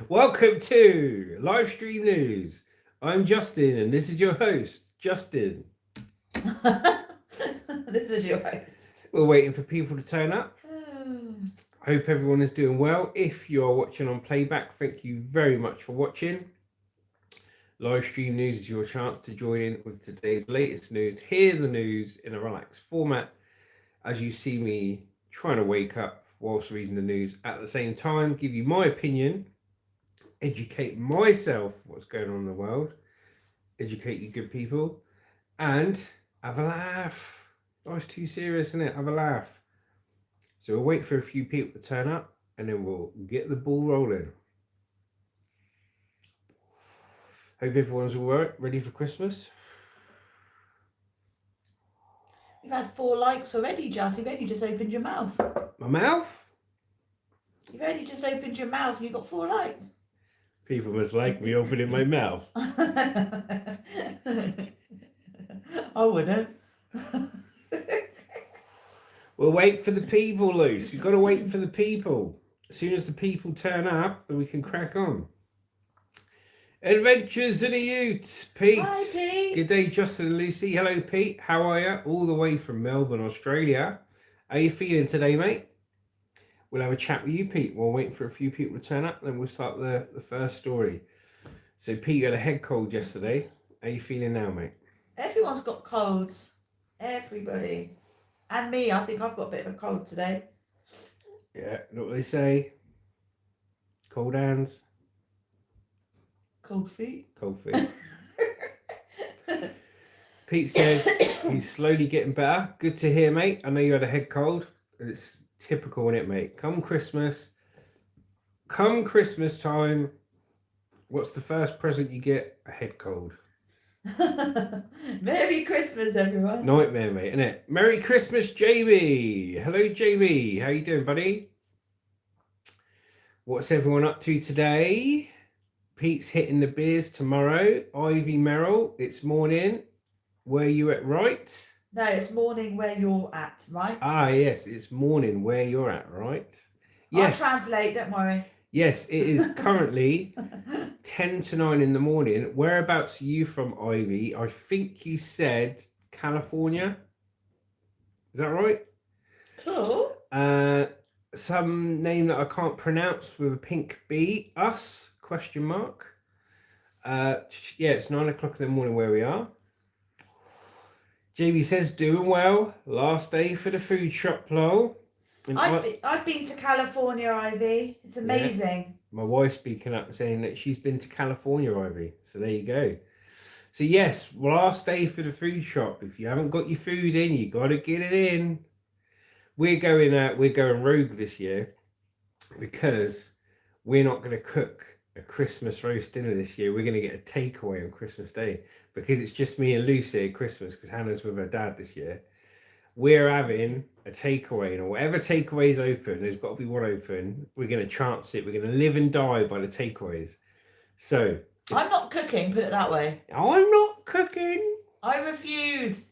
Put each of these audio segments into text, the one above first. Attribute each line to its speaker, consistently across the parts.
Speaker 1: Welcome to Livestream News. I'm Justin, and this is your host, Justin.
Speaker 2: This is your host.
Speaker 1: We're waiting for people to turn up. I hope everyone is doing well. If you are watching on playback, thank you very much for watching. Livestream News is your chance to join in with today's latest news. Hear the news in a relaxed format as you see me trying to wake up whilst reading the news at the same time, give you my opinion, educate myself what's going on in the world, educate you good people, and have a laugh. Life's too serious, isn't it? Have a laugh. So we'll wait for a few people to turn up and then we'll get the ball rolling. Hope everyone's all right, ready for Christmas.
Speaker 2: We've had 4 likes already, Jazz. You've only just opened your mouth.
Speaker 1: My mouth?
Speaker 2: You've only just opened your mouth and you got 4 likes.
Speaker 1: People must like me opening my mouth.
Speaker 2: I wouldn't.
Speaker 1: We'll wait for the people, Luce. We've got to wait for the people. As soon as the people turn up, then we can crack on. Adventures in the Utes, Pete.
Speaker 2: Hi, Pete.
Speaker 1: Good day, Justin and Lucy. Hello, Pete. How are you? All the way from Melbourne, Australia. How are you feeling today, mate? We'll have a chat with you, Pete. We'll wait for a few people to turn up, then we'll start the first story. So, Pete, you had a head cold yesterday. How are you feeling now, mate?
Speaker 2: Everyone's got colds. Everybody. And me, I think I've got a bit of a cold today.
Speaker 1: Yeah, you know what they say? Cold hands.
Speaker 2: Cold feet.
Speaker 1: Cold feet. Pete says he's slowly getting better. Good to hear, mate. I know you had a head cold. It's typical, isn't it, mate? Come Christmas time, what's the first present you get? A head cold.
Speaker 2: Merry Christmas, everyone.
Speaker 1: Nightmare, mate, isn't it? Merry Christmas, Jamie. Hello, Jamie. How you doing, buddy? What's everyone up to today? Pete's hitting the beers tomorrow. Ivy Merrill, it's morning. Where you at, right?
Speaker 2: No, it's morning where you're at, right?
Speaker 1: Ah, yes, it's morning where you're at, right? Yes.
Speaker 2: I'll translate, don't worry.
Speaker 1: Yes, it is currently 10 to 9 in the morning. Whereabouts are you from, Ivy? I think you said California. Is that right?
Speaker 2: Cool.
Speaker 1: Some name that I can't pronounce with a pink B. Us? ? Yeah, it's 9 o'clock in the morning where we are. JB says, doing well. Last day for the food shop, lol.
Speaker 2: I've been to California, Ivy. It's amazing.
Speaker 1: Yeah. My wife's speaking up and saying that she's been to California, Ivy. So there you go. So yes, last day for the food shop. If you haven't got your food in, you got to get it in. We're going rogue this year because we're not going to cook a Christmas roast dinner this year. We're going to get a takeaway on Christmas Day because it's just me and Lucy at Christmas because Hannah's with her dad this year. We're having a takeaway, and whatever takeaway's open, there's got to be one open. We're going to chance it. We're going to live and die by the takeaways. So
Speaker 2: I'm not cooking, put it that way.
Speaker 1: I'm not cooking.
Speaker 2: I refuse.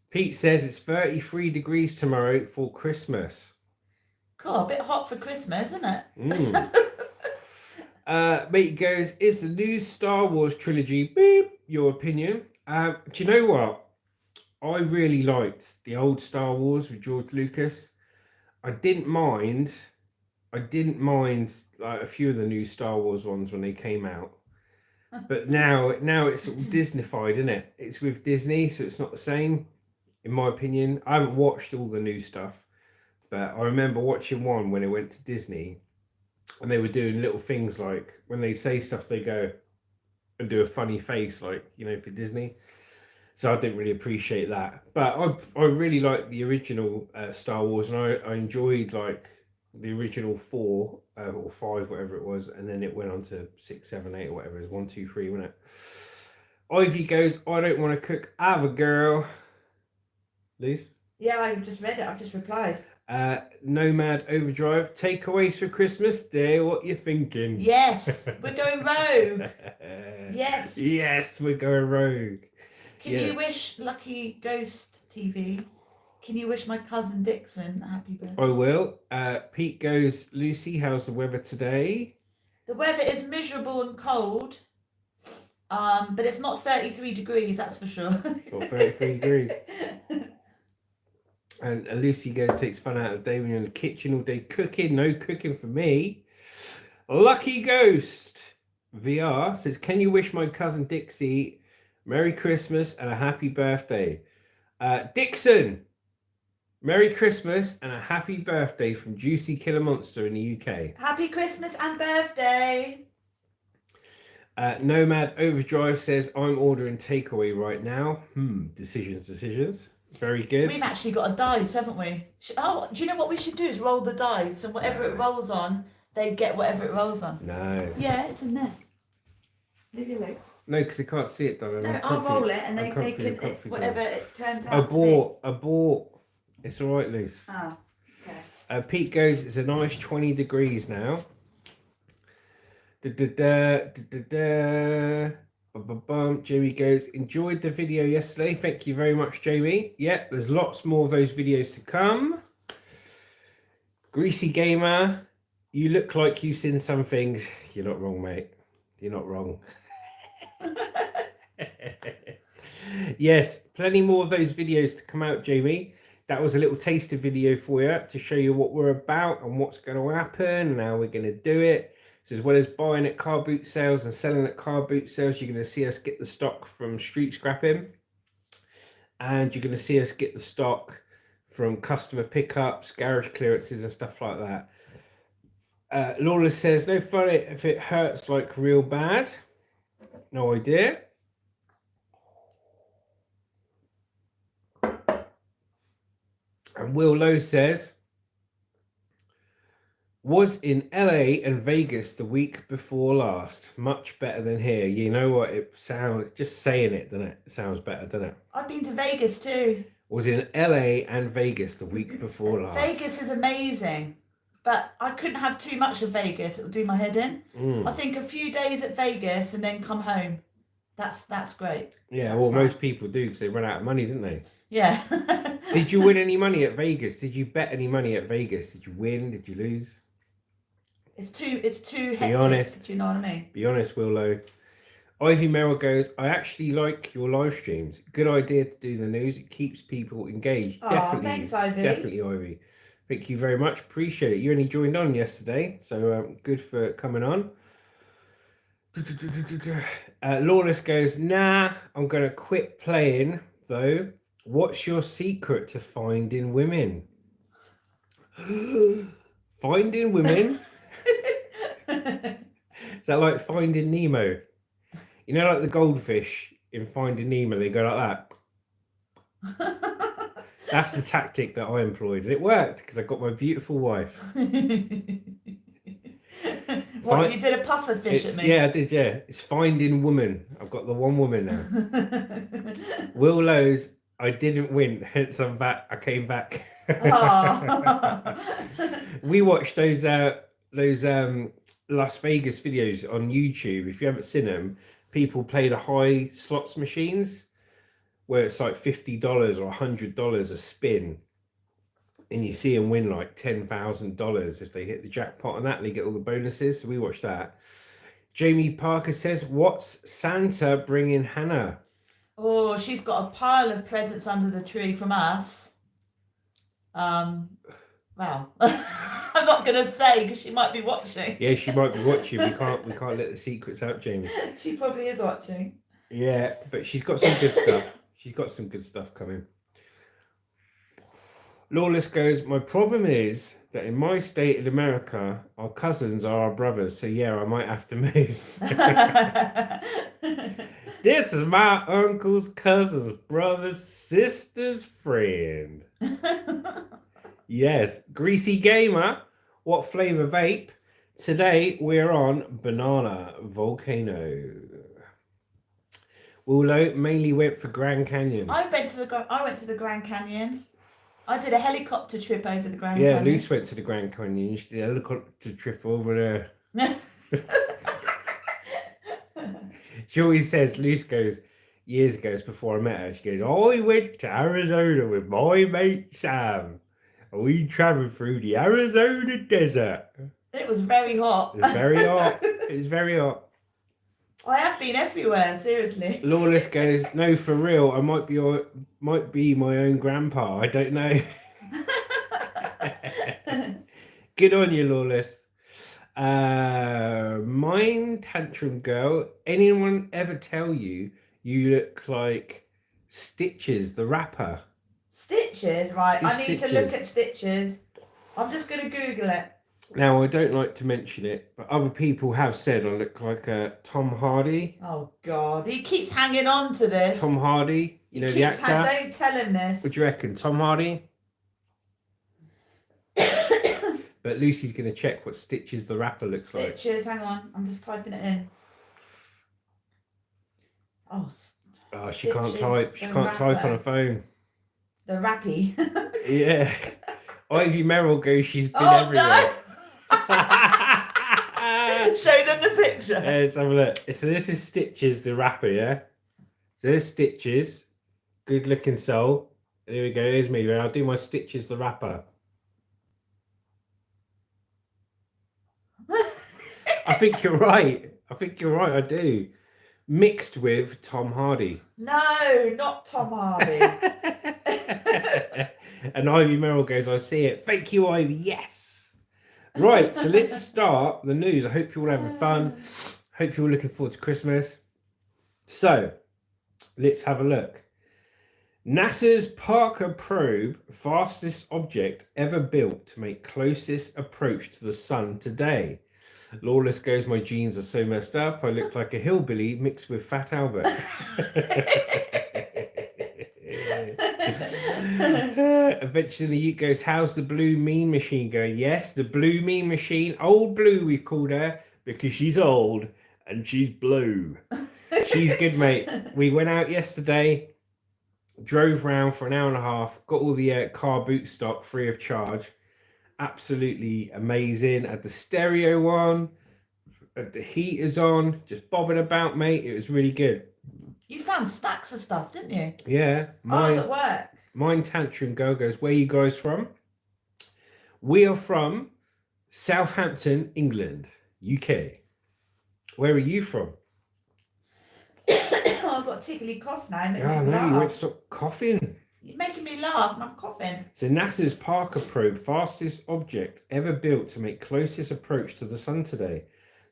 Speaker 1: Pete says it's 33 degrees tomorrow for Christmas.
Speaker 2: God, a bit hot for Christmas, isn't it?
Speaker 1: Mate goes, it's the new Star Wars trilogy. Beep, your opinion. Do you know what? I really liked the old Star Wars with George Lucas. I didn't mind like a few of the new Star Wars ones when they came out. But now it's sort of Disneyfied, isn't it? It's with Disney, so it's not the same, in my opinion. I haven't watched all the new stuff, but I remember watching one when it went to Disney, and they were doing little things like when they say stuff, they go and do a funny face, like, you know, for Disney. So I didn't really appreciate that. But I really liked the original Star Wars, and I enjoyed like the original 4 or 5, whatever it was, and then it went on to 6, 7, 8, or whatever it was, 1, 2, 3, wasn't it? Ivy goes, I don't want to cook. Have a girl. Liz?
Speaker 2: Yeah, I just read it. I've just replied.
Speaker 1: Nomad Overdrive. Takeaways for Christmas Day. What you thinking?
Speaker 2: Yes, we're going rogue. Yes.
Speaker 1: Yes, we're going rogue.
Speaker 2: Can you wish Lucky Ghost TV? Can you wish my cousin Dixon a happy birthday?
Speaker 1: I will. Pete goes, Lucy, how's the weather today?
Speaker 2: The weather is miserable and cold, but it's not 33 degrees, that's for sure.
Speaker 1: Or 33 degrees. And Lucy goes, takes fun out of day when you're in the kitchen all day cooking. No cooking for me. Lucky Ghost VR says, can you wish my cousin Dixie Merry Christmas and a happy birthday? Dixon, Merry Christmas and a happy birthday from Juicy Killer Monster in the UK.
Speaker 2: Happy Christmas and birthday.
Speaker 1: Nomad Overdrive says, I'm ordering takeaway right now. Decisions. Very good.
Speaker 2: We've actually got a dice, haven't we? Oh, do you know what we should do is roll the dice, and whatever it rolls on, they get whatever it rolls on.
Speaker 1: No.
Speaker 2: Yeah, it's in there. Leave your leg.
Speaker 1: No, because they can't see it, darling.
Speaker 2: No, I'll roll it, and they can, whatever it turns out
Speaker 1: Abort. It's all right, Luce.
Speaker 2: Ah, okay.
Speaker 1: Pete goes, it's a nice 20 degrees now. Jamie goes, enjoyed the video yesterday. Thank you very much, Jamie. Yeah, there's lots more of those videos to come. Greasy Gamer, you look like you've seen some things. You're not wrong, mate. You're not wrong. Yes, plenty more of those videos to come out, Jamie. That was a little taster video for you to show you what we're about and what's going to happen and how we're going to do it. So as well as buying at car boot sales and selling at car boot sales, you're going to see us get the stock from street scrapping. And you're going to see us get the stock from customer pickups, garage clearances and stuff like that. Lawless says, no fun if it hurts like real bad. No idea. And Will Lowe says, was in LA and Vegas the week before last. Much better than here. You know what? It sounds, just saying it, doesn't it? It sounds better, doesn't it?
Speaker 2: I've been to Vegas too.
Speaker 1: Was in LA and Vegas the week before last.
Speaker 2: Vegas is amazing, but I couldn't have too much of Vegas. It will do my head in. I think a few days at Vegas and then come home. That's great.
Speaker 1: Yeah,
Speaker 2: that's
Speaker 1: well,
Speaker 2: fine.
Speaker 1: most people do because they run out of money, didn't they?
Speaker 2: Yeah.
Speaker 1: Did you win any money at Vegas? Did you bet any money at Vegas? Did you win? Did you lose?
Speaker 2: It's too hectic.
Speaker 1: Be honest.
Speaker 2: Do you know what I mean?
Speaker 1: Be honest, Will Lowe. Ivy Merrill goes, I actually like your live streams. Good idea to do the news. It keeps people engaged.
Speaker 2: Oh,
Speaker 1: Definitely.
Speaker 2: thanks, Ivy.
Speaker 1: Definitely, Ivy. Thank you very much. Appreciate it. You only joined on yesterday, so good for coming on. Lawless goes, nah, I'm going to quit playing, though. What's your secret to finding women? Finding women? Is that like Finding Nemo? You know, like the goldfish in Finding Nemo, they go like that. That's the tactic that I employed, and it worked because I got my beautiful wife.
Speaker 2: What, you did a puffer fish at me?
Speaker 1: Yeah, I did, yeah. It's Finding Woman. I've got the one woman now. Will Lowe's, I didn't win, hence I'm back. I came back. We watched those Las Vegas videos on YouTube. If you haven't seen them, people play the high slots machines where it's like $50 or $100 a spin, and you see them win like $10,000 if they hit the jackpot on that and they get all the bonuses. So we watched that. Jamie Parker says, what's Santa bringing Hannah?
Speaker 2: Oh, she's got a pile of presents under the tree from us. Wow. I'm not going to say because she might be watching.
Speaker 1: Yeah, she might be watching. We can't let the secrets out, Jamie.
Speaker 2: She probably is watching.
Speaker 1: Yeah, but she's got some good stuff. She's got some good stuff coming. Lawless goes, my problem is that in my state in America, our cousins are our brothers. So yeah, I might have to move. This is my uncle's cousin's brother's sister's friend. Yes, Greasy Gamer. What flavor vape? Today we're on Banana Volcano. Willow mainly went for Grand Canyon.
Speaker 2: I went to the Grand Canyon. I did a helicopter trip over the Grand Canyon.
Speaker 1: Yeah, Luce went to the Grand Canyon. She did a helicopter trip over there. She always says, Luce goes, years ago, before I met her, she goes, I went to Arizona with my mate Sam. And we travelled through the Arizona desert.
Speaker 2: It was very hot.
Speaker 1: It was very hot. It's very hot.
Speaker 2: I have been everywhere, seriously.
Speaker 1: Lawless goes, no, for real. I might be my own grandpa. I don't know. Good on you, Lawless. Mind tantrum girl. Anyone ever tell you look like Stitches the rapper?
Speaker 2: Stitches, right?
Speaker 1: Who's
Speaker 2: I need to look at Stitches. I'm just going to Google it.
Speaker 1: Now, I don't like to mention it, but other people have said I look like Tom Hardy.
Speaker 2: Oh, God. He keeps hanging on to this.
Speaker 1: Tom Hardy, you know, the actor.
Speaker 2: Don't tell him this.
Speaker 1: What do you reckon, Tom Hardy? But Lucy's going to check what Stitches the rapper looks like.
Speaker 2: Stitches, hang on. I'm just typing it in. Oh,
Speaker 1: she can't type. She can't type on a phone.
Speaker 2: The rappy.
Speaker 1: Yeah. Ivy Merrill goes, she's been everywhere.
Speaker 2: No. Show them the picture.
Speaker 1: Let's have a look. So this is Stitches the rapper, yeah? So there's Stitches. Good looking soul. And here we go. Here's me. I'll do my Stitches the rapper. I think you're right. I do. Mixed with Tom Hardy.
Speaker 2: No, not Tom Hardy.
Speaker 1: And Ivy Merrill goes, I see it. Thank you, Ivy. Yes. Right, so let's start the news. I hope you're all having fun. Hope you're all looking forward to Christmas. So, let's have a look. NASA's Parker probe, fastest object ever built to make closest approach to the sun today. Lawless goes, my jeans are so messed up. I look like a hillbilly mixed with Fat Albert. Eventually, Ute goes, how's the blue mean machine going? Yes, the blue mean machine. Old Blue, we called her because she's old and she's blue. She's good, mate. We went out yesterday, drove round for an hour and a half, got all the car boot stock free of charge. Absolutely amazing. Had the stereo on, had the heaters on, just bobbing about, mate. It was really good.
Speaker 2: You found stacks of stuff, didn't you?
Speaker 1: Yeah.
Speaker 2: I was at work.
Speaker 1: Mind Tantrum Girl goes, where are you guys from? We are from Southampton, England, UK. Where are you from?
Speaker 2: I've got a tickly cough now.
Speaker 1: Oh, no, you won't stop coughing.
Speaker 2: You're making me laugh and I'm coughing.
Speaker 1: So NASA's Parker probe, fastest object ever built to make closest approach to the sun today.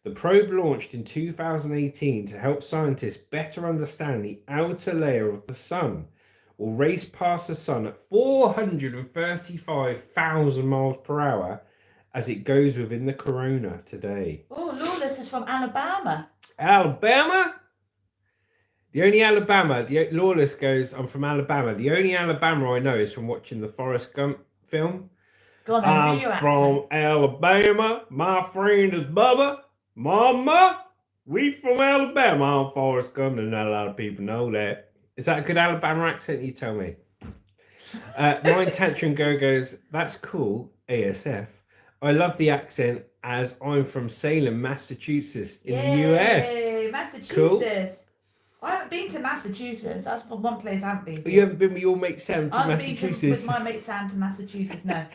Speaker 1: The probe launched in 2018 to help scientists better understand the outer layer of the sun. Will race past the sun at 435,000 miles per hour as it goes within the corona today.
Speaker 2: Oh, Lawless is from Alabama.
Speaker 1: Alabama? The only Alabama, Lawless goes, I'm from Alabama. The only Alabama I know is from watching the Forrest Gump film.
Speaker 2: Go on, do your accent.
Speaker 1: I'm from Alabama. My friend is Bubba. Mama, we from Alabama. I'm Forrest Gump, and not a lot of people know that. Is that a good Alabama accent? You tell me. Mind Tantrum Go goes, that's cool, ASF. I love the accent as I'm from Salem, Massachusetts in the US.
Speaker 2: Massachusetts.
Speaker 1: Cool.
Speaker 2: I haven't been to Massachusetts. That's one place I haven't been to.
Speaker 1: You haven't been with your mate Sam to Massachusetts?
Speaker 2: With my mate Sam to Massachusetts, no.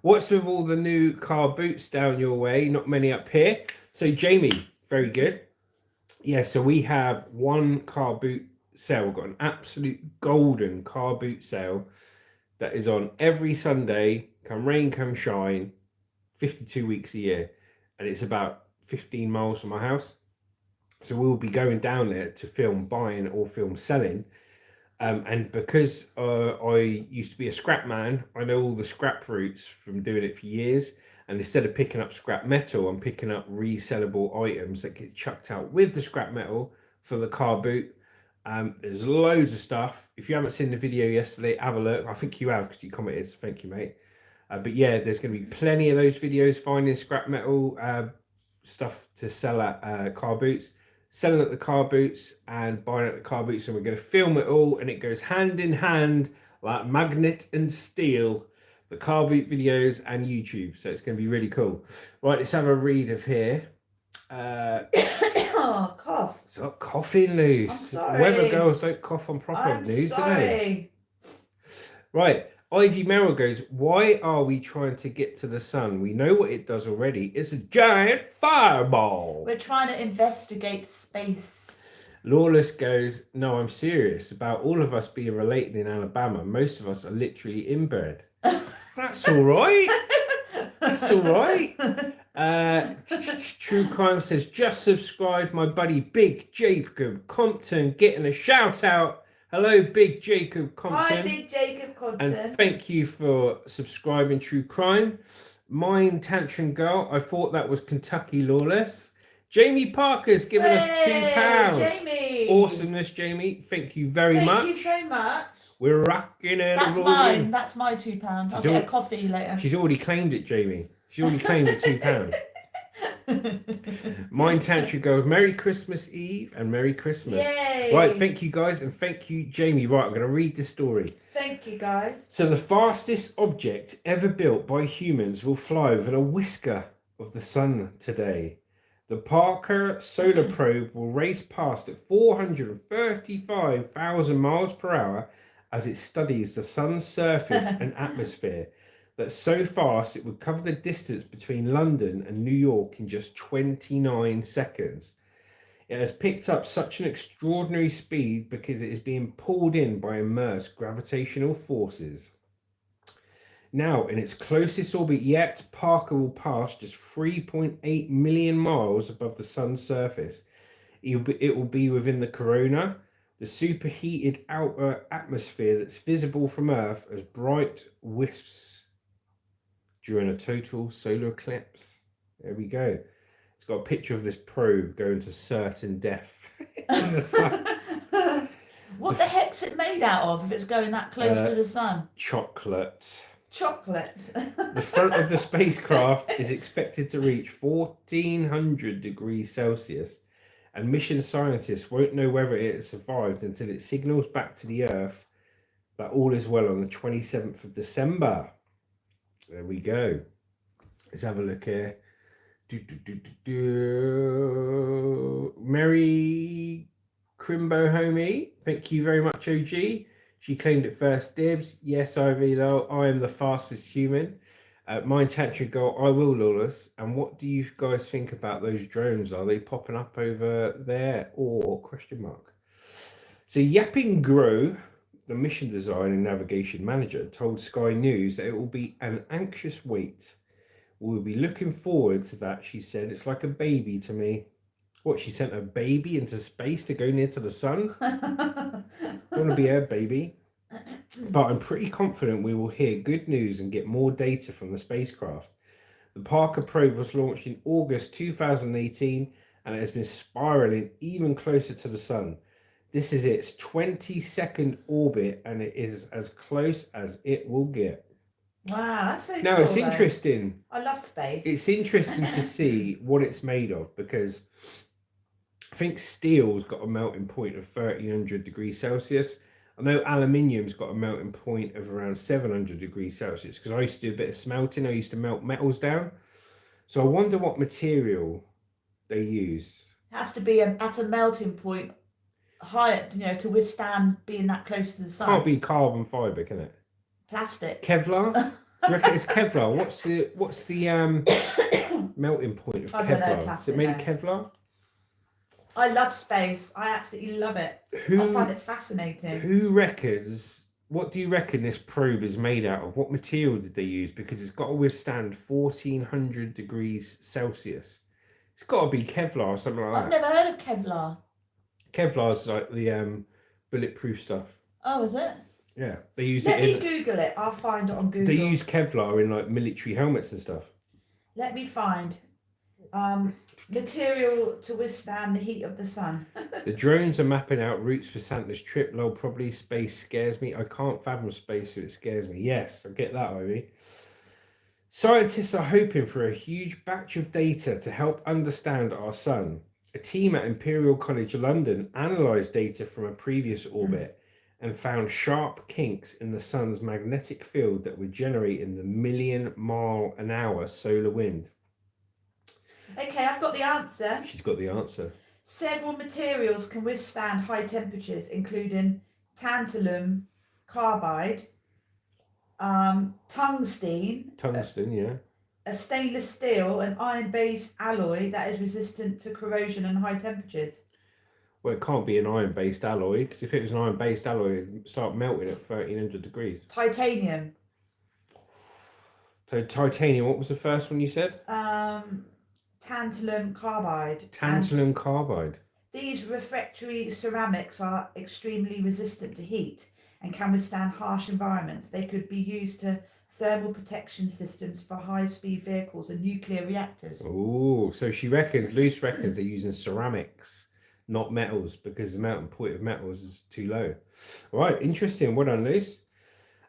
Speaker 1: What's with all the new car boots down your way? Not many up here. So Jamie, very good. Yeah, so we have one car boot sale. We've got an absolute golden car boot sale that is on every Sunday, come rain, come shine, 52 weeks a year. And it's about 15 miles from my house. So we'll be going down there to film buying or film selling. And because I used to be a scrap man, I know all the scrap routes from doing it for years. And instead of picking up scrap metal, I'm picking up resellable items that get chucked out with the scrap metal for the car boot. There's loads of stuff. If you haven't seen the video yesterday, have a look. I think you have because you commented. So thank you, mate. But yeah, there's going to be plenty of those videos finding scrap metal stuff to sell at car boots. Selling at the car boots and buying at the car boots, and we're going to film it all, and it goes hand in hand like magnet and steel, the car boot videos and YouTube. So it's going to be really cool. Right, let's have a read of here.
Speaker 2: Oh, cough.
Speaker 1: Stop coughing, Loose.
Speaker 2: I'm sorry.
Speaker 1: Weather girls don't cough on proper news, do they? Right, Ivy Merrill goes, why are we trying to get to the sun? We know what it does already. It's a giant fireball.
Speaker 2: We're trying to investigate space.
Speaker 1: Lawless goes, no, I'm serious about all of us being related in Alabama. Most of us are literally inbred. That's all right. That's all right. True Crime says, just subscribed my buddy Big Jacob Compton getting a shout out. Hello, Big Jacob Compton.
Speaker 2: Hi, Big Jacob Compton.
Speaker 1: And thank you for subscribing, True Crime. Mine Tantrum Girl, I thought that was Kentucky Lawless. Jamie Parker's given us £2.
Speaker 2: Jamie.
Speaker 1: Awesomeness, Jamie. Thank you very much.
Speaker 2: Thank you so much.
Speaker 1: We're rocking it.
Speaker 2: That's mine. That's my £2. I'll get a coffee later.
Speaker 1: She's already claimed it, Jamie. She's already claimed the £2. Mine Tantrum Girl, Merry Christmas Eve and Merry Christmas.
Speaker 2: Yay.
Speaker 1: Right, thank you guys and thank you, Jamie. Right, I'm going to read the story.
Speaker 2: Thank you, guys.
Speaker 1: So the fastest object ever built by humans will fly within a whisker of the sun today. The Parker Solar Probe will race past at 435,000 miles per hour as it studies the sun's surface and atmosphere. That's so fast it would cover the distance between London and New York in just 29 seconds. It has picked up such an extraordinary speed because it is being pulled in by immense gravitational forces. Now, in its closest orbit yet, Parker will pass just 3.8 million miles above the sun's surface. It will be within the corona, the superheated outer atmosphere that's visible from Earth as bright wisps during a total solar eclipse. There we go. It's got a picture of this probe going to certain death in the sun.
Speaker 2: What the heck's it made out of if it's going that close to the sun?
Speaker 1: Chocolate.
Speaker 2: Chocolate.
Speaker 1: The front of the spacecraft is expected to reach 1400 degrees Celsius, and mission scientists won't know whether it has survived until it signals back to the Earth that all is well on the 27th of December. There we go. Let's have a look here. Mary Crimbo Homie, thank you very much, OG. She claimed it first dibs. Yes, Ivy, though. I am the fastest human. Mine Tantrum Girl, I will, Lawless. And what do you guys think about those drones? Are they popping up over there or question mark? So Yapping Grow, the mission design and navigation manager, told Sky News that it will be an anxious wait. We'll be looking forward to that, she said. It's like a baby to me. What, she sent a baby into space to go near to the sun? I want to be her baby. But I'm pretty confident we will hear good news and get more data from the spacecraft. The Parker probe was launched in August 2018 and it has been spiraling even closer to the sun. This is its 22nd orbit and it is as close as it will get.
Speaker 2: Wow, that's so
Speaker 1: Now,
Speaker 2: cool,
Speaker 1: it's interesting.
Speaker 2: I love space.
Speaker 1: It's interesting to see what it's made of because I think steel's got a melting point of 1300 degrees Celsius. I know aluminium's got a melting point of around 700 degrees Celsius because I used to do a bit of smelting. I used to melt metals down. So I wonder what material they use.
Speaker 2: It has to be at a melting point higher, to withstand being that close to the sun.
Speaker 1: Can't be carbon fibre, can it?
Speaker 2: Plastic.
Speaker 1: Kevlar? Do you reckon it's Kevlar? What's the melting point of
Speaker 2: I don't know,
Speaker 1: Kevlar?
Speaker 2: plastic,
Speaker 1: Is it made of
Speaker 2: no.
Speaker 1: Kevlar?
Speaker 2: I love space. I absolutely love it. I find it fascinating.
Speaker 1: Who reckons? What do you reckon this probe is made out of? What material did they use? Because it's got to withstand 1400 degrees Celsius. It's got to be Kevlar or something like that.
Speaker 2: I've never heard of Kevlar.
Speaker 1: Kevlar's like the bulletproof stuff.
Speaker 2: Oh, is it?
Speaker 1: Yeah, they use
Speaker 2: Let
Speaker 1: it.
Speaker 2: me Google it. I'll find it on Google.
Speaker 1: They use Kevlar in like military helmets and stuff.
Speaker 2: Let me find material to withstand the heat of the sun.
Speaker 1: The drones are mapping out routes for Santa's trip. Lol, probably space scares me. I can't fathom space, so it scares me. Yes, I get that, Ivy. Scientists are hoping for a huge batch of data to help understand our sun. A team at Imperial College London analysed data from a previous orbit and found sharp kinks in the sun's magnetic field that would generate in the million-mile-an-hour solar wind.
Speaker 2: Okay, I've got the answer.
Speaker 1: She's got the answer.
Speaker 2: Several materials can withstand high temperatures, including tantalum carbide,
Speaker 1: Tungsten, yeah.
Speaker 2: A stainless steel and iron-based alloy that is resistant to corrosion and high temperatures.
Speaker 1: Well, it can't be an iron-based alloy, because if it was an iron-based alloy, it'd start melting at 1300 degrees.
Speaker 2: Titanium.
Speaker 1: So titanium, what was the first one you said?
Speaker 2: Tantalum carbide.
Speaker 1: Tantalum carbide.
Speaker 2: These refractory ceramics are extremely resistant to heat and can withstand harsh environments. They could be used to thermal protection systems for high-speed vehicles and nuclear reactors.
Speaker 1: Oh, so Luce reckons they're using ceramics, not metals, because the melting point of metals is too low. All right, interesting. Well done, Luce.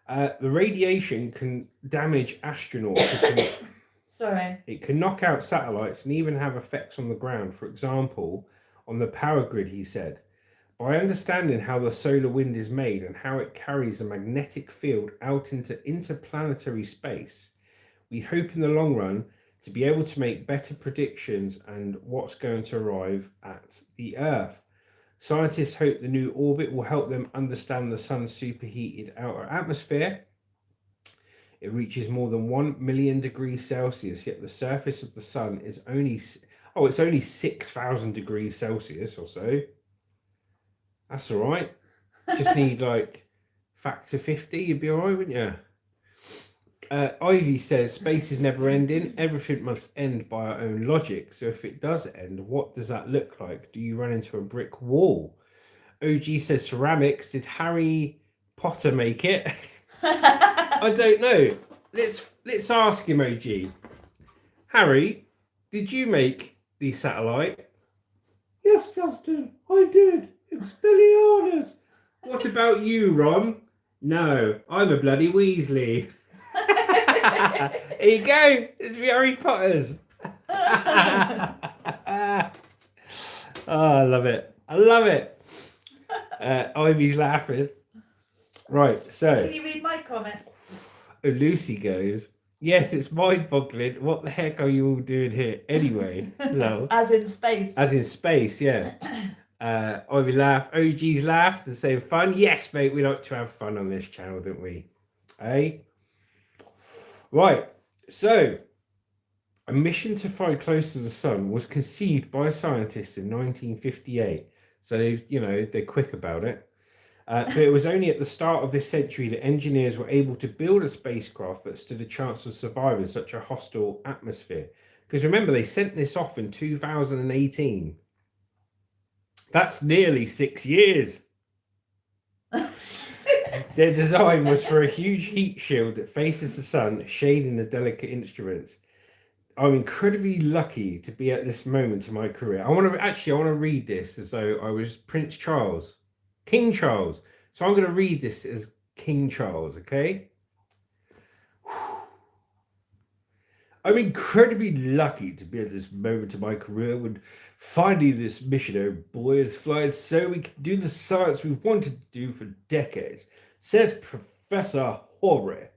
Speaker 1: The radiation can damage astronauts. It can knock out satellites and even have effects on the ground. For example, on the power grid, he said. By understanding how the solar wind is made and how it carries a magnetic field out into interplanetary space, we hope in the long run to be able to make better predictions and what's going to arrive at the Earth. Scientists hope the new orbit will help them understand the sun's superheated outer atmosphere. It reaches more than 1 million degrees Celsius, yet the surface of the sun is only 6,000 degrees Celsius or so. That's all right. Just need like factor 50, you'd be all right, wouldn't you? Ivy says, space is never ending. Everything must end by our own logic. So if it does end, what does that look like? Do you run into a brick wall? OG says, ceramics. Did Harry Potter make it? I don't know. Let's ask him, OG. Harry, did you make the satellite? Yes, Justin, I did. Expelliarmus. What about you, Ron? No, I'm a bloody Weasley. Here you go. It's Harry Potter's. Oh, I love it. I love it. Ivy's laughing. Right, so.
Speaker 2: Can you read my comment?
Speaker 1: Lucy goes, yes, it's mind-boggling. What the heck are you all doing here anyway? No.
Speaker 2: As in space.
Speaker 1: As in space, yeah. Ivy laugh. OG's laugh. The same fun. Yes, mate, we like to have fun on this channel, don't we? Eh? Right. So, a mission to fly close to the sun was conceived by scientists in 1958. So, they're quick about it. But it was only at the start of this century that engineers were able to build a spacecraft that stood a chance of surviving such a hostile atmosphere. Because remember, they sent this off in 2018. That's nearly 6 years. Their design was for a huge heat shield that faces the sun, shading the delicate instruments. I'm incredibly lucky to be at this moment in my career. I want to read this as though I was Prince Charles. King Charles. So I'm going to read this as King Charles, okay? I'm incredibly lucky to be at this moment in my career when finally this missionary boy is flying so we can do the science we've wanted to do for decades. Says Professor Horry.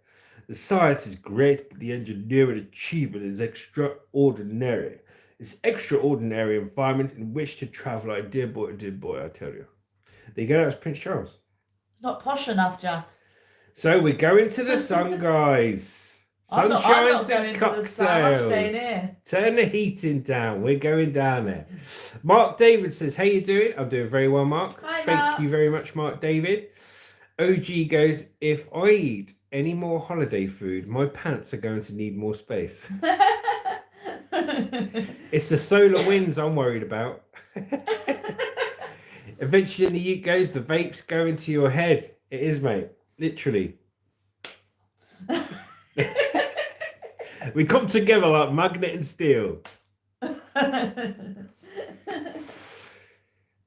Speaker 1: The science is great, but the engineering achievement is extraordinary. It's extraordinary environment in which to travel. Dear boy, I tell you. There you go, that was Prince Charles.
Speaker 2: Not posh enough, just.
Speaker 1: So we're going to the sun, guys. Sunshine and cocktails.
Speaker 2: I'm staying here.
Speaker 1: Turn the heating down. We're going down there. Mark David says, how you doing? I'm doing very well, Mark.
Speaker 2: Hi,
Speaker 1: Thank you very much, Mark David. OG goes, if I eat any more holiday food, my pants are going to need more space. It's the solar winds I'm worried about. Eventually in the ute goes, the vapes go into your head. It is, mate. Literally. We come together like magnet and steel.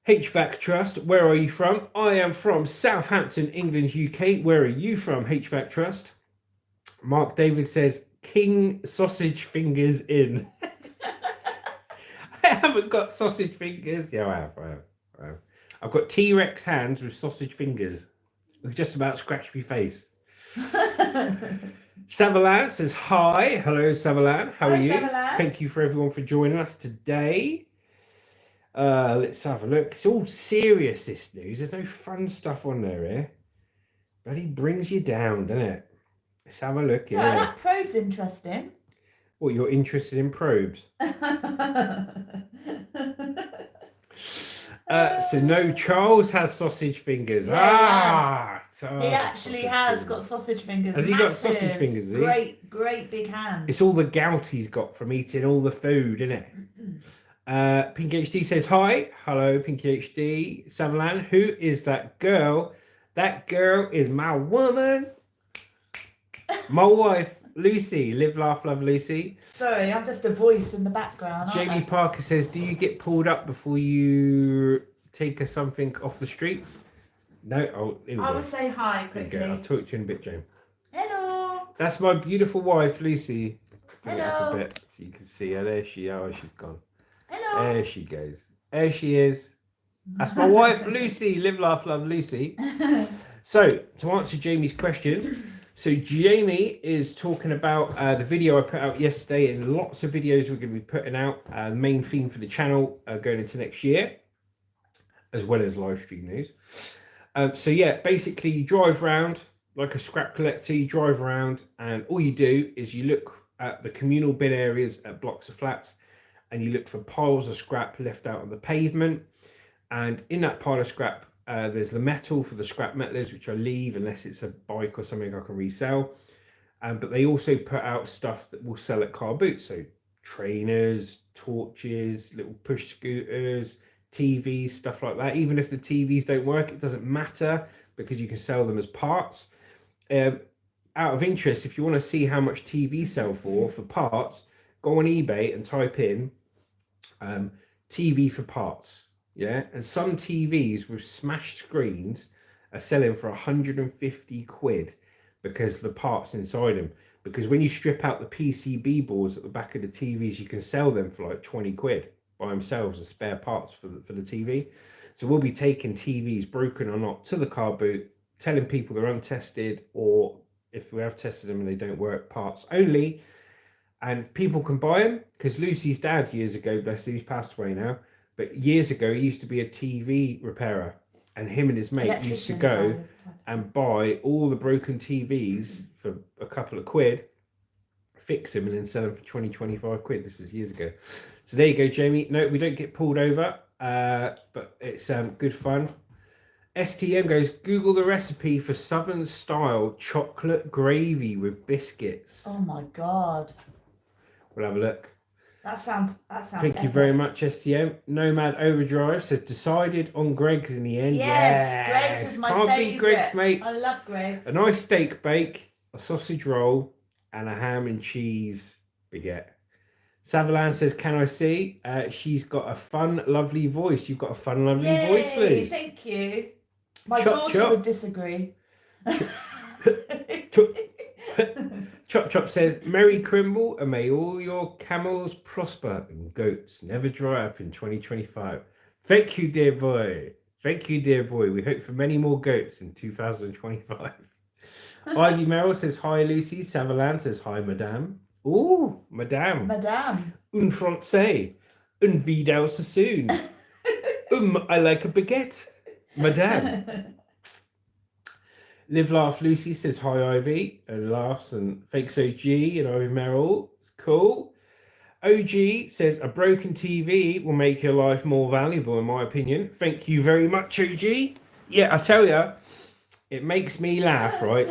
Speaker 1: HVAC Trust, where are you from? I am from Southampton, England, UK. Where are you from, HVAC Trust? Mark David says, King Sausage Fingers in. I haven't got sausage fingers. Yeah, I have. I've got T-Rex hands with sausage fingers. I just about scratch my face. Savalan says, hi. Hello, Savalan. How are you?
Speaker 2: Savalan.
Speaker 1: Thank you for everyone for joining us today. Let's have a look. It's all serious, this news. There's no fun stuff on there here. Bloody brings you down, doesn't it? Let's have a look.
Speaker 2: Yeah,
Speaker 1: Yeah.
Speaker 2: that probe's interesting.
Speaker 1: What, you're interested in probes? So no, Charles has sausage fingers.
Speaker 2: Yeah, he
Speaker 1: Charles
Speaker 2: actually
Speaker 1: sausage
Speaker 2: has
Speaker 1: fingers.
Speaker 2: got sausage fingers.
Speaker 1: Has he got sausage
Speaker 2: Massive,
Speaker 1: fingers? Has he?
Speaker 2: great big hands.
Speaker 1: It's all the gout he's got from eating all the food, isn't it? Pink HD says hi. Hello, Pink HD. Savalan, who is that girl? That girl is my woman. My wife, Lucy. Live, laugh, love, Lucy.
Speaker 2: Sorry, I'm just a voice in the background.
Speaker 1: Jamie Parker says, do you get pulled up before you take something off the streets? No. Oh, here we
Speaker 2: I
Speaker 1: go.
Speaker 2: will say hi
Speaker 1: There
Speaker 2: quickly.
Speaker 1: you go. I'll talk to you in a bit, Jamie.
Speaker 2: Hello.
Speaker 1: That's my beautiful wife, Lucy. Bring it up
Speaker 2: Hello.
Speaker 1: a bit so you can see her. There she is. Oh, she's gone.
Speaker 2: Hello.
Speaker 1: There she goes. There she is. That's my wife, Lucy. Live, laugh, love, Lucy. So, to answer Jamie's question, so Jamie is talking about the video I put out yesterday, and lots of videos we're going to be putting out. The main theme for the channel going into next year, as well as live stream news. So yeah, basically you drive around like a scrap collector. You drive around, and all you do is you look at the communal bin areas at blocks of flats, and you look for piles of scrap left out on the pavement. And in that pile of scrap, there's the metal for the scrap metalers, which I leave unless it's a bike or something I can resell. But they also put out stuff that will sell at car boots. So trainers, torches, little push scooters, TVs, stuff like that. Even if the TVs don't work, it doesn't matter because you can sell them as parts. Out of interest, if you want to see how much TVs sell for parts, go on eBay and type in TV for parts. Yeah, and some TVs with smashed screens are selling for 150 quid because the parts inside them. Because when you strip out the PCB boards at the back of the TVs, you can sell them for like 20 quid by themselves as spare parts for the TV. So we'll be taking TVs, broken or not, to the car boot, telling people they're untested, or if we have tested them and they don't work, parts only. And people can buy them because Lucy's dad years ago, bless him, he's passed away now. But years ago, he used to be a TV repairer, and him and his mate used to go and buy all the broken TVs for a couple of quid, fix them, and then sell them for 20, 25 quid. This was years ago. So there you go, Jamie. No, we don't get pulled over, but it's good fun. STM goes, Google the recipe for Southern style chocolate gravy with biscuits.
Speaker 2: Oh my God.
Speaker 1: We'll have a look.
Speaker 2: That sounds
Speaker 1: Thank
Speaker 2: epic.
Speaker 1: you very much, STM. Nomad Overdrive says, decided on Greg's in the end.
Speaker 2: Yes, Greg's is my
Speaker 1: Can't
Speaker 2: favourite.
Speaker 1: beat Greg's, mate.
Speaker 2: I love Greg's.
Speaker 1: A nice steak bake, a sausage roll, and a ham and cheese baguette. Savalan says, can I see? She's got a fun, lovely voice. You've got a fun, lovely voice, Liz.
Speaker 2: Thank you. My
Speaker 1: Chop,
Speaker 2: daughter would disagree.
Speaker 1: Chop Chop says, Merry Crimble, and may all your camels prosper and goats never dry up in 2025. Thank you, dear boy. Thank you, dear boy. We hope for many more goats in 2025. Ivy Merrill says, hi, Lucy. Savalan says, hi, madame. Oh, madame.
Speaker 2: Madame.
Speaker 1: Un français. Un vidal sassoon. I like a baguette. Madame. Live Laugh Lucy says, hi, Ivy. And laughs and fakes OG and Ivy Merrill. It's cool. OG says, a broken TV will make your life more valuable, in my opinion. Thank you very much, OG. Yeah, I tell you, it makes me laugh, right?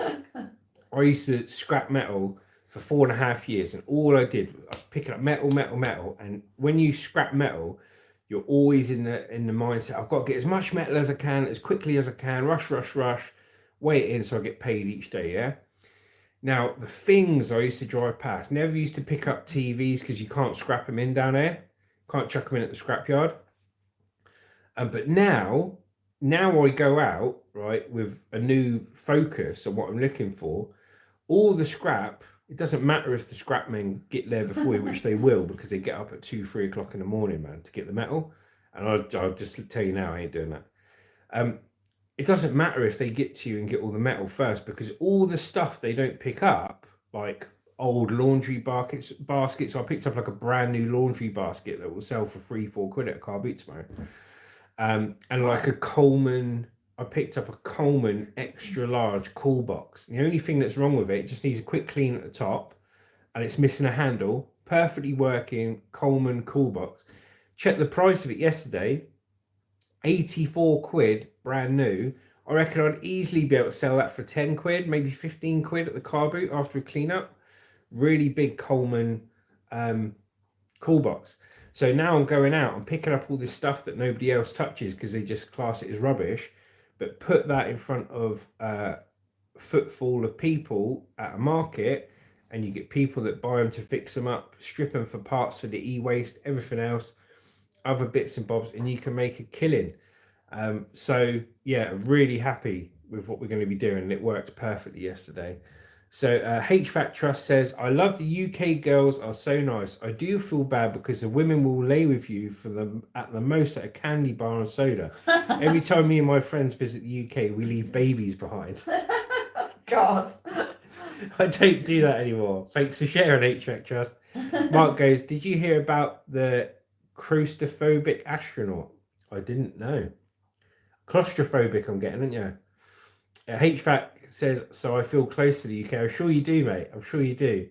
Speaker 1: I used to scrap metal for 4.5 years, and all I did was picking up metal. And when you scrap metal, you're always in the mindset, I've got to get as much metal as I can, as quickly as I can, rush, weigh it in so I get paid each day, yeah? Now, the things I used to drive past, never used to pick up TVs because you can't scrap them in down there. Can't chuck them in at the scrapyard. But now I go out, right, with a new focus on what I'm looking for. All the scrap, it doesn't matter if the scrap men get there before you, which they will, because they get up at 2-3 o'clock in the morning, man, to get the metal. And I'll just tell you now, I ain't doing that. It doesn't matter if they get to you and get all the metal first, because all the stuff they don't pick up, like old laundry baskets. I picked up like a brand new laundry basket that will sell for 3-4 quid at a car boot tomorrow. And like a Coleman I picked up a Coleman extra large cool box. The only thing that's wrong with it just needs a quick clean at the top, and it's missing a handle. Perfectly working Coleman cool box. Checked the price of it yesterday. 84 quid, brand new. I reckon I'd easily be able to sell that for 10 quid, maybe 15 quid at the car boot after a clean up. Really big Coleman cool box. So now I'm going out and picking up all this stuff that nobody else touches because they just class it as rubbish, but put that in front of a footfall of people at a market, and you get people that buy them to fix them up, strip them for parts for the e-waste, everything else, other bits and bobs, and you can make a killing. So yeah, really happy with what we're going to be doing, and it worked perfectly yesterday. So HVAC Trust says, I love the UK girls are so nice. I do feel bad because the women will lay with you for them at the most at a candy bar and soda. Every time me and my friends visit the UK, we leave babies behind.
Speaker 2: God.
Speaker 1: I don't do that anymore. Thanks for sharing, HVAC Trust. Mark goes, did you hear about the claustrophobic astronaut? I didn't know. Claustrophobic, I'm getting, aren't you? HVAC says, so I feel close to the UK. I'm sure you do, mate. I'm sure you do.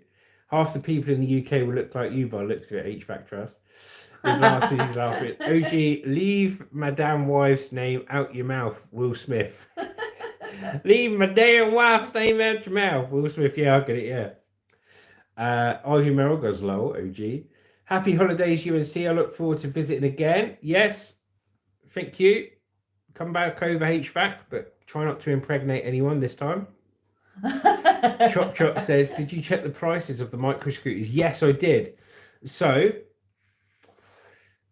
Speaker 1: Half the people in the UK will look like you by the looks of it, HVAC Trust. He's laughing. OG, leave Madame Wife's name out your mouth, Will Smith. Leave my damn wife's name out your mouth, Will Smith. Yeah, I'll get it, yeah. Ivy Merrill goes low, OG. Happy holidays, UNC. I look forward to visiting again. Yes, thank you. Come back over HVAC, but try not to impregnate anyone this time. Chop Chop says, did you check the prices of the micro scooters? Yes, I did. So,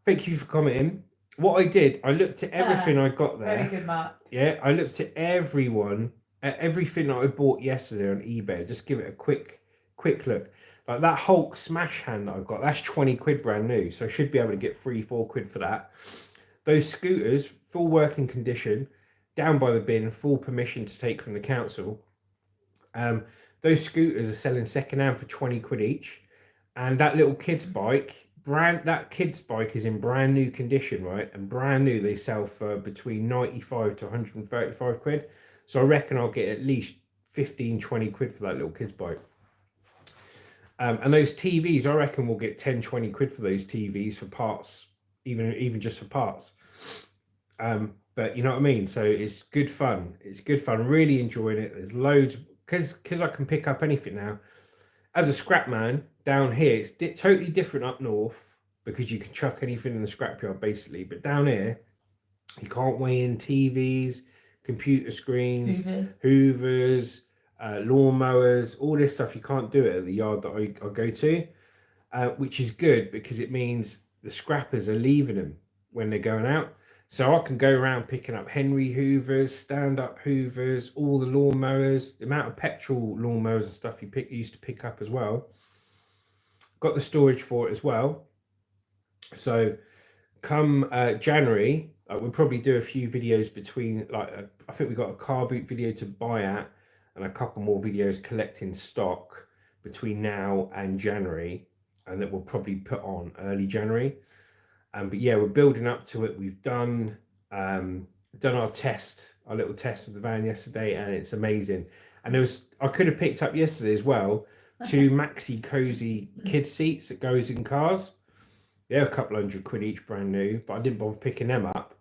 Speaker 1: thank you for commenting. What I did, I looked at everything I got there.
Speaker 2: Very good, Mark.
Speaker 1: Yeah, I looked at everything that I bought yesterday on eBay. Just give it a quick look. Like that Hulk smash hand that I've got, that's 20 quid brand new. So I should be able to get 3-4 quid for that. Those scooters, full working condition, down by the bin, full permission to take from the council. Those scooters are selling second hand for 20 quid each. And that little kid's bike, that kid's bike is in brand new condition, right? And brand new, they sell for between 95 to 135 quid. So I reckon I'll get at least 15, 20 quid for that little kid's bike. And those TVs, I reckon we'll get 10, 20 quid for those TVs for parts, even just for parts. But you know what I mean? So it's good fun. It's good fun. Really enjoying it. There's loads, because I can pick up anything now. As a scrap man, down here, it's totally different up north because you can chuck anything in the scrapyard basically. But down here, you can't weigh in TVs, computer screens, Hoovers, lawnmowers, all this stuff. You can't do it at the yard that I go to, which is good because it means the scrappers are leaving them when they're going out. So I can go around picking up Henry Hoovers, stand-up Hoovers, all the lawnmowers, the amount of petrol lawnmowers and stuff you used to pick up as well. Got the storage for it as well. So come January, we'll probably do a few videos between, I think we got a car boot video to buy at and a couple more videos collecting stock between now and January, and that we'll probably put on early January. But yeah, we're building up to it. We've done our little test of the van yesterday, and it's amazing. And I could have picked up yesterday as well 2 maxi cozy kid seats that goes in cars. They're a couple hundred quid each, brand new, but I didn't bother picking them up.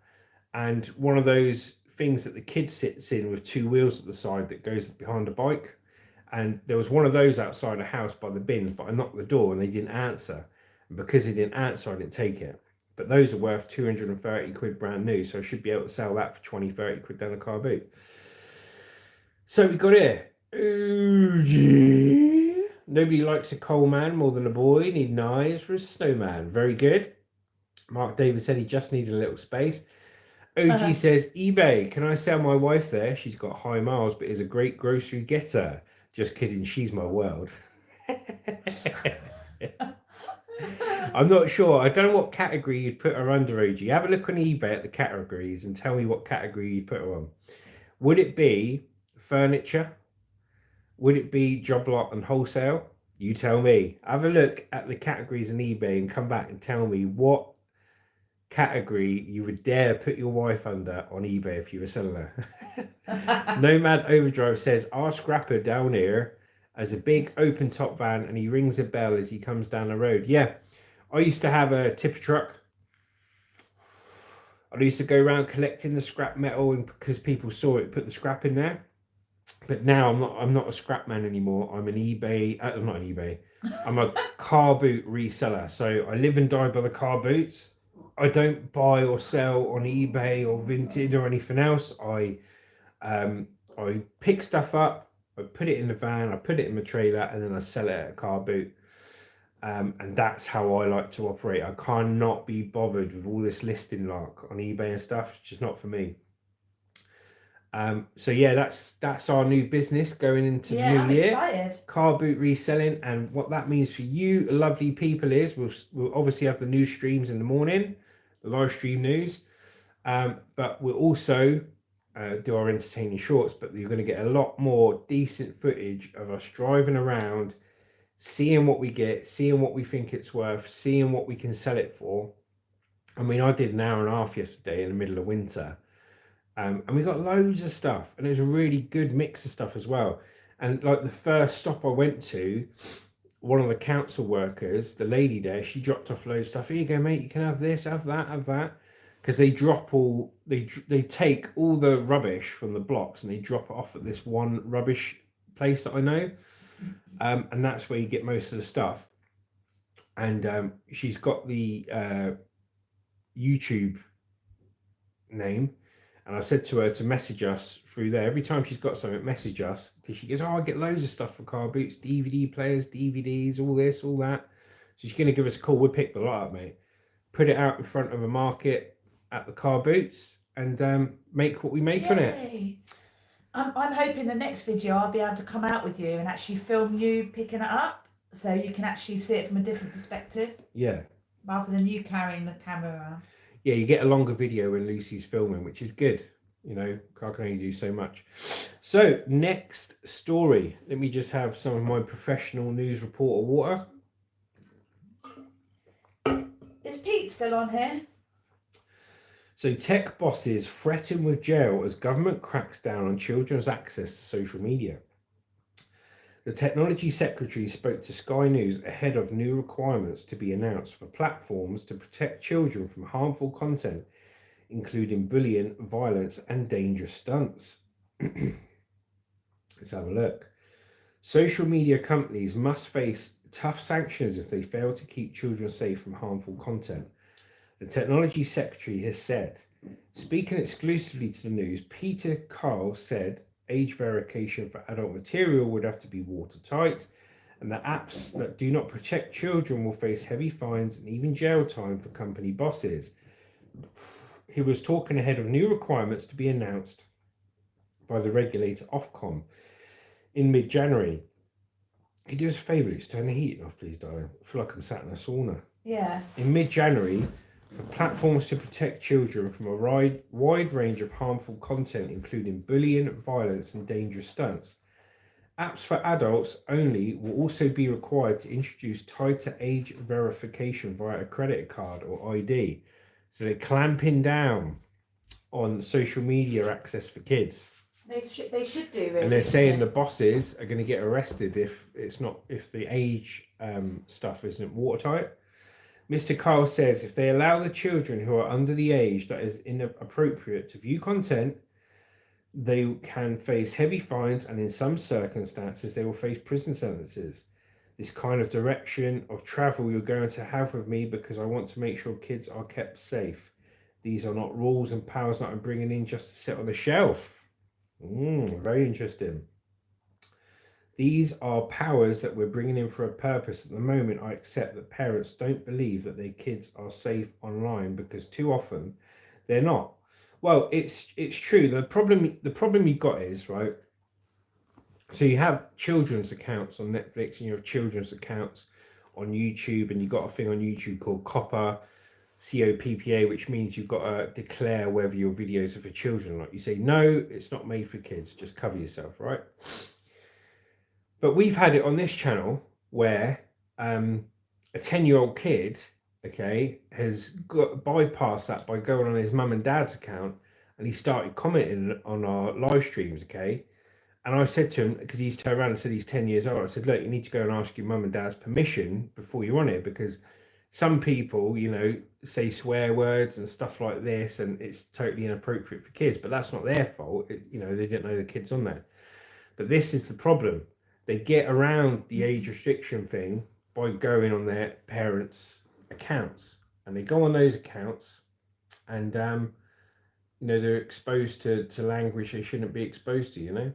Speaker 1: And one of those things that the kid sits in with 2 wheels at the side that goes behind the bike. And there was one of those outside the house by the bins, but I knocked the door and they didn't answer. And because they didn't answer, I didn't take it. But those are worth 230 quid brand new, so I should be able to sell that for 20, 30 quid down a car boot. So we got here. Oh, yeah. Nobody likes a coal man more than a boy. Need eyes for a snowman. Very good. Mark Davis said he just needed a little space. OG says, eBay, can I sell my wife there? She's got high miles, but is a great grocery getter. Just kidding, she's my world. I'm not sure. I don't know what category you'd put her under, OG. Have a look on eBay at the categories and tell me what category you'd put her on. Would it be furniture? Would it be job lot and wholesale? You tell me. Have a look at the categories on eBay and come back and tell me what category you would dare put your wife under on eBay if you were selling her. Nomad Overdrive says, our scrapper down here has a big open top van and he rings a bell as he comes down the road. Yeah, I used to have a tipper truck. I used to go around collecting the scrap metal, and because people saw it, put the scrap in there. But now I'm not a scrap man anymore. I'm an eBay. I'm not an eBay. I'm a car boot reseller. So I live and die by the car boots. I don't buy or sell on eBay or Vinted or anything else. I pick stuff up, I put it in the van, I put it in my trailer, and then I sell it at a car boot. And that's how I like to operate. I cannot be bothered with all this listing lark on eBay and stuff. It's just not for me. So yeah, that's our new business going into the new year.
Speaker 2: Excited.
Speaker 1: Car boot reselling, and what that means for you lovely people is we'll obviously have the news streams in the morning, the live stream news, but we'll also do our entertaining shorts. But you're going to get a lot more decent footage of us driving around, seeing what we get, seeing what we think it's worth, seeing what we can sell it for. I mean, I did an hour and a half yesterday in the middle of winter. And we got loads of stuff, and it was a really good mix of stuff as well. And like the first stop I went to, one of the council workers, the lady there, she dropped off loads of stuff. Here you go, mate. You can have this, have that, because they they take all the rubbish from the blocks and they drop it off at this one rubbish place that I know, and that's where you get most of the stuff. And she's got the YouTube name. And I said to her to message us through there. Every time she's got something, message us. Because she goes, I get loads of stuff for car boots, DVD players, DVDs, all this, all that. So she's going to give us a call. We'll pick the lot up, mate. Put it out in front of a market at the car boots and make what we make on it.
Speaker 2: I'm hoping the next video I'll be able to come out with you and actually film you picking it up. So you can actually see it from a different perspective.
Speaker 1: Yeah.
Speaker 2: Rather than you carrying the camera around.
Speaker 1: Yeah, you get a longer video when Lucy's filming, which is good. You know, I can only do so much. So, next story. Let me just have some of my professional news reporter water.
Speaker 2: Is Pete still on here?
Speaker 1: So, tech bosses threaten with jail as government cracks down on children's access to social media. The technology secretary spoke to Sky News ahead of new requirements to be announced for platforms to protect children from harmful content, including bullying, violence, and dangerous stunts. Let's have a look. Social media companies must face tough sanctions if they fail to keep children safe from harmful content. The technology secretary has said. Speaking exclusively to the news, Peter Carl said age verification for adult material would have to be watertight, and that apps that do not protect children will face heavy fines and even jail time for company bosses. He was talking ahead of new requirements to be announced by the regulator Ofcom in mid-January. Could you do us a favour, Luke? Turn the heating off, please, darling. I feel like I'm sat in a sauna.
Speaker 2: Yeah.
Speaker 1: In mid-January, for platforms to protect children from a wide range of harmful content, including bullying, violence, and dangerous stunts. Apps for adults only will also be required to introduce tighter age verification via a credit card or ID. So they're clamping down on social media access for kids.
Speaker 2: They should do, really.
Speaker 1: And they're saying the bosses are going to get arrested if the age stuff isn't watertight. Mr. Kyle says if they allow the children who are under the age that is inappropriate to view content, they can face heavy fines, and in some circumstances, they will face prison sentences. This kind of direction of travel you're going to have with me because I want to make sure kids are kept safe. These are not rules and powers that I'm bringing in just to sit on the shelf. Very interesting. These are powers that we're bringing in for a purpose. At the moment, I accept that parents don't believe that their kids are safe online because too often they're not. Well, it's true. The problem you've got is, right, so you have children's accounts on Netflix and you have children's accounts on YouTube, and you've got a thing on YouTube called COPPA, COPPA, which means you've got to declare whether your videos are for children or not. You say, no, it's not made for kids. Just cover yourself, right? But we've had it on this channel where a 10-year-old kid, okay, has got bypassed that by going on his mum and dad's account, and he started commenting on our live streams. Okay, and I said to him, because he's turned around and said he's 10 years old, I said, look, you need to go and ask your mum and dad's permission before you're on it, because some people, say swear words and stuff like this, and it's totally inappropriate for kids, but that's not their fault. They didn't know the kids on there. But this is the problem. They get around the age restriction thing by going on their parents' accounts, and they go on those accounts, and they're exposed to language they shouldn't be exposed to.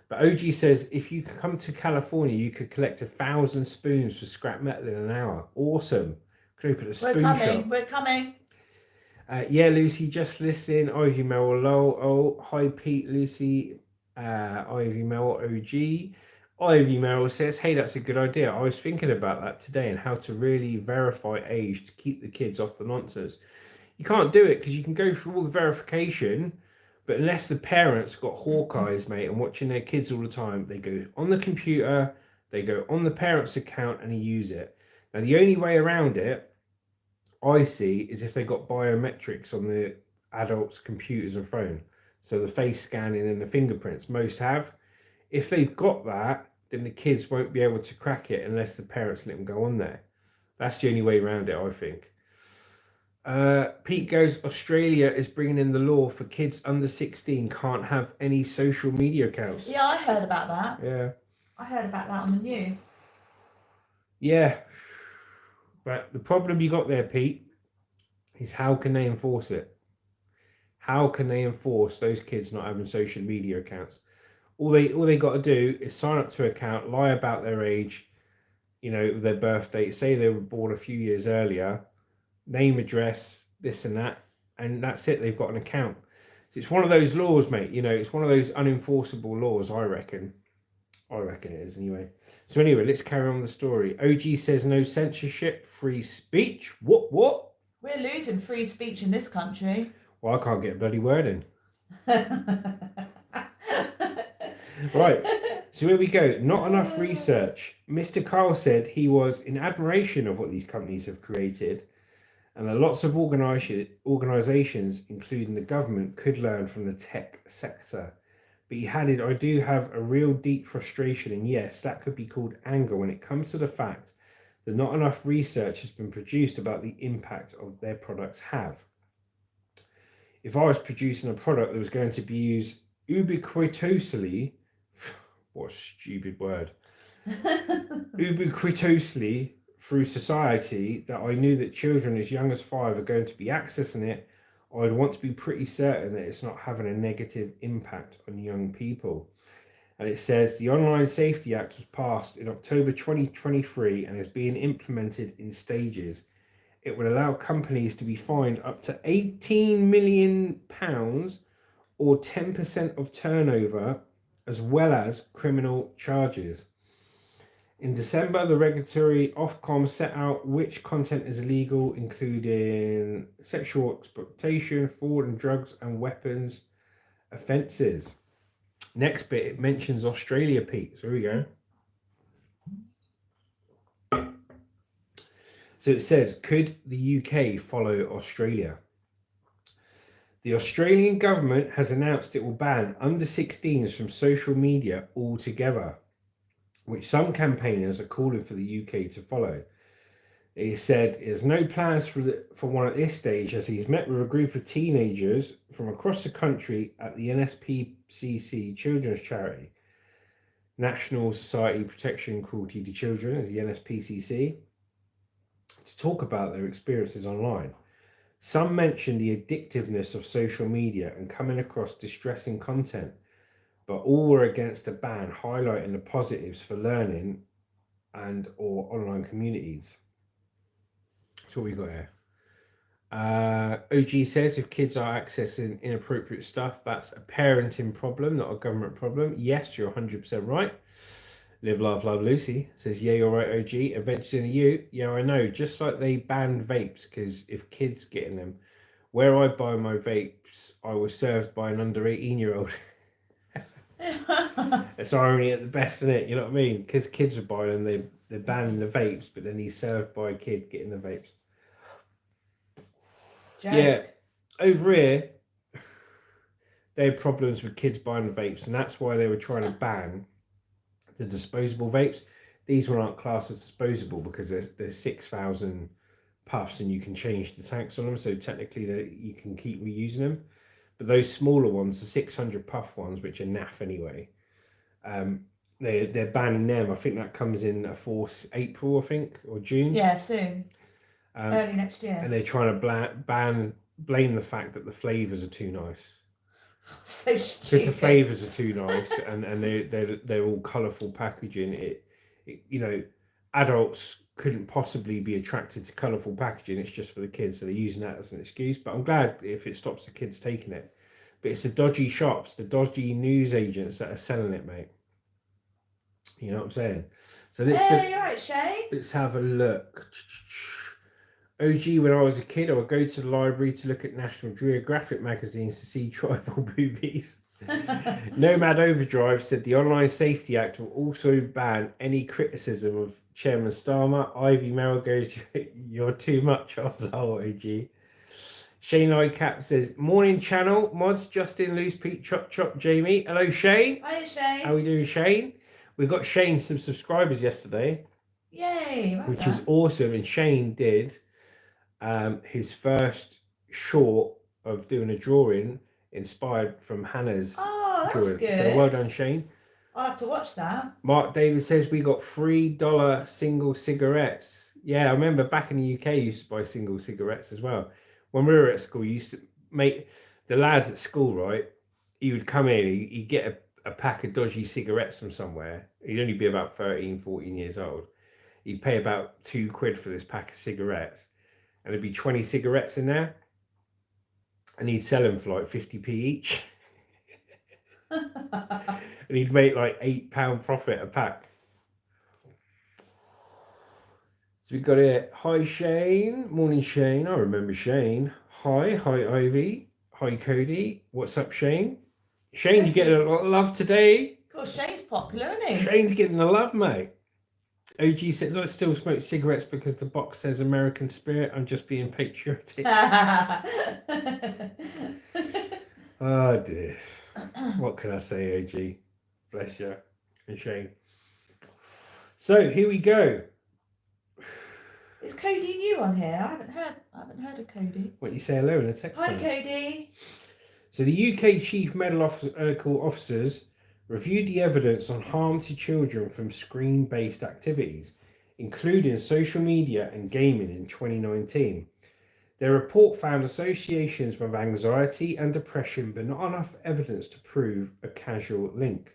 Speaker 1: But OG says if you come to California, you could collect 1,000 spoons for scrap metal in an hour. Awesome. Could open a spoon shop.
Speaker 2: We're coming.
Speaker 1: Yeah, Lucy, just listen. Ivy Merrill Lowell. Oh, hi, Pete, Lucy. Ivy Merrill OG. Ivy Merrill says, hey, that's a good idea. I was thinking about that today and how to really verify age to keep the kids off the nonsense. You can't do it because you can go through all the verification, but unless the parents got hawk eyes, mate, and watching their kids all the time, they go on the computer, they go on the parents' account and they use it. Now, the only way around it, I see, is if they got biometrics on the adults' computers and phone. So the face scanning and the fingerprints, most have. If they've got that, then the kids won't be able to crack it unless the parents let them go on there. That's the only way around it, I think. Pete goes, Australia is bringing in the law for kids under 16 can't have any social media accounts.
Speaker 2: Yeah, I heard about that.
Speaker 1: Yeah.
Speaker 2: I heard about that on the news.
Speaker 1: Yeah. But the problem you got there, Pete, is how can they enforce it? How can they enforce those kids not having social media accounts? All they got to do is sign up to an account, lie about their age, their birth date, say they were born a few years earlier, name, address, this and that, and that's it. They've got an account. It's one of those laws, mate. It's one of those unenforceable laws, I reckon. I reckon it is, anyway. So anyway, let's carry on with the story. OG says no censorship, free speech. What?
Speaker 2: We're losing free speech in this country.
Speaker 1: Well, I can't get a bloody word in. Right, so here we go. Not enough research. Mr. Carl said he was in admiration of what these companies have created, and that lots of organizations, including the government, could learn from the tech sector. But he added, I do have a real deep frustration, and yes, that could be called anger when it comes to the fact that not enough research has been produced about the impact of their products have. If I was producing a product that was going to be used ubiquitously, what a stupid word, ubiquitously through society, that I knew that children as young as 5 are going to be accessing it, I'd want to be pretty certain that it's not having a negative impact on young people. And it says the Online Safety Act was passed in October 2023 and is being implemented in stages. It would allow companies to be fined up to £18 million or 10% of turnover, as well as criminal charges. In December, the regulatory Ofcom set out which content is illegal, including sexual exploitation, fraud, and drugs and weapons offences. Next bit, it mentions Australia, Pete. So here we go. So it says, could the UK follow Australia? The Australian government has announced it will ban under 16s from social media altogether, which some campaigners are calling for the UK to follow. He said he has no plans for one at this stage, as he's met with a group of teenagers from across the country at the NSPCC children's charity, National Society Protection Cruelty to Children, as the NSPCC, to talk about their experiences online. Some mentioned the addictiveness of social media and coming across distressing content, but all were against a ban, highlighting the positives for learning and or online communities. That's what we got here. OG says if kids are accessing inappropriate stuff, that's a parenting problem, not a government problem. Yes, you're 100% right. Live, laugh, love, Lucy says, yeah, you're right, OG. Eventually you. Yeah, I know. Just like they banned vapes, because if kids getting them, where I buy my vapes, I was served by an under 18-year-old. It's irony at the best, isn't it? You know what I mean? Because kids are buying them, they're banning the vapes, but then he's served by a kid getting the vapes.
Speaker 2: Joke.
Speaker 1: Yeah. Over here, they had problems with kids buying vapes, and that's why they were trying to ban the disposable vapes. These one aren't classed as disposable because there's 6,000 puffs and you can change the tanks on them, so technically you can keep reusing them. But those smaller ones, the 600 puff ones, which are naff anyway, they're banning them. I think that comes in force April, I think, or June.
Speaker 2: Yeah, soon. Early next year.
Speaker 1: And they're trying to blame the fact that the flavours are too nice.
Speaker 2: So stupid.
Speaker 1: Because the flavours are too nice, and they're all colourful packaging. It adults couldn't possibly be attracted to colourful packaging. It's just for the kids, so they're using that as an excuse. But I'm glad if it stops the kids taking it. But it's the dodgy shops, the dodgy news agents that are selling it, mate. You know what I'm saying? So
Speaker 2: you're right, Shay.
Speaker 1: Let's have a look. OG, when I was a kid, I would go to the library to look at National Geographic magazines to see tribal movies. Nomad Overdrive said the Online Safety Act will also ban any criticism of Chairman Starmer. Ivy Merrill goes, you're too much off the whole, OG. Shane Lightcap says, morning channel, mods, Justin, Loose Pete, Chop Chop, Jamie. Hello, Shane.
Speaker 2: Hi, Shane.
Speaker 1: How are we doing, Shane? We got Shane some subscribers yesterday.
Speaker 2: Yay.
Speaker 1: Which is awesome. And Shane did his first short of doing a drawing inspired from Hannah's drawing.
Speaker 2: Good.
Speaker 1: So well done, Shane.
Speaker 2: I'll have to watch that.
Speaker 1: Mark David says we got $3 single cigarettes. Yeah, I remember back in the UK you used to buy single cigarettes as well. When we were at school, you used to make the lads at school, right? He would come in, he'd get a pack of dodgy cigarettes from somewhere. He'd only be about 13, 14 years old. He'd pay about £2 for this pack of cigarettes. And there'd be 20 cigarettes in there. And he'd sell them for like 50p each. And he'd make like £8 profit a pack. So we got it. Hi, Shane. Morning, Shane. I remember Shane. Hi, Ivy. Hi, Cody. What's up, Shane? Shane, you getting a lot of love today?
Speaker 2: Of course, Shane's popular, isn't he?
Speaker 1: Shane's getting the love, mate. OG says, I still smoke cigarettes because the box says American Spirit. I'm just being patriotic. Oh, dear. What can I say, OG? Bless you. And Shane. So, here we go.
Speaker 2: Is Cody new on here? I haven't heard of Cody.
Speaker 1: What, you say hello in a text?
Speaker 2: Hi, Cody.
Speaker 1: So the UK Chief Medical Officers reviewed the evidence on harm to children from screen-based activities, including social media and gaming in 2019. Their report found associations with anxiety and depression, but not enough evidence to prove a causal link.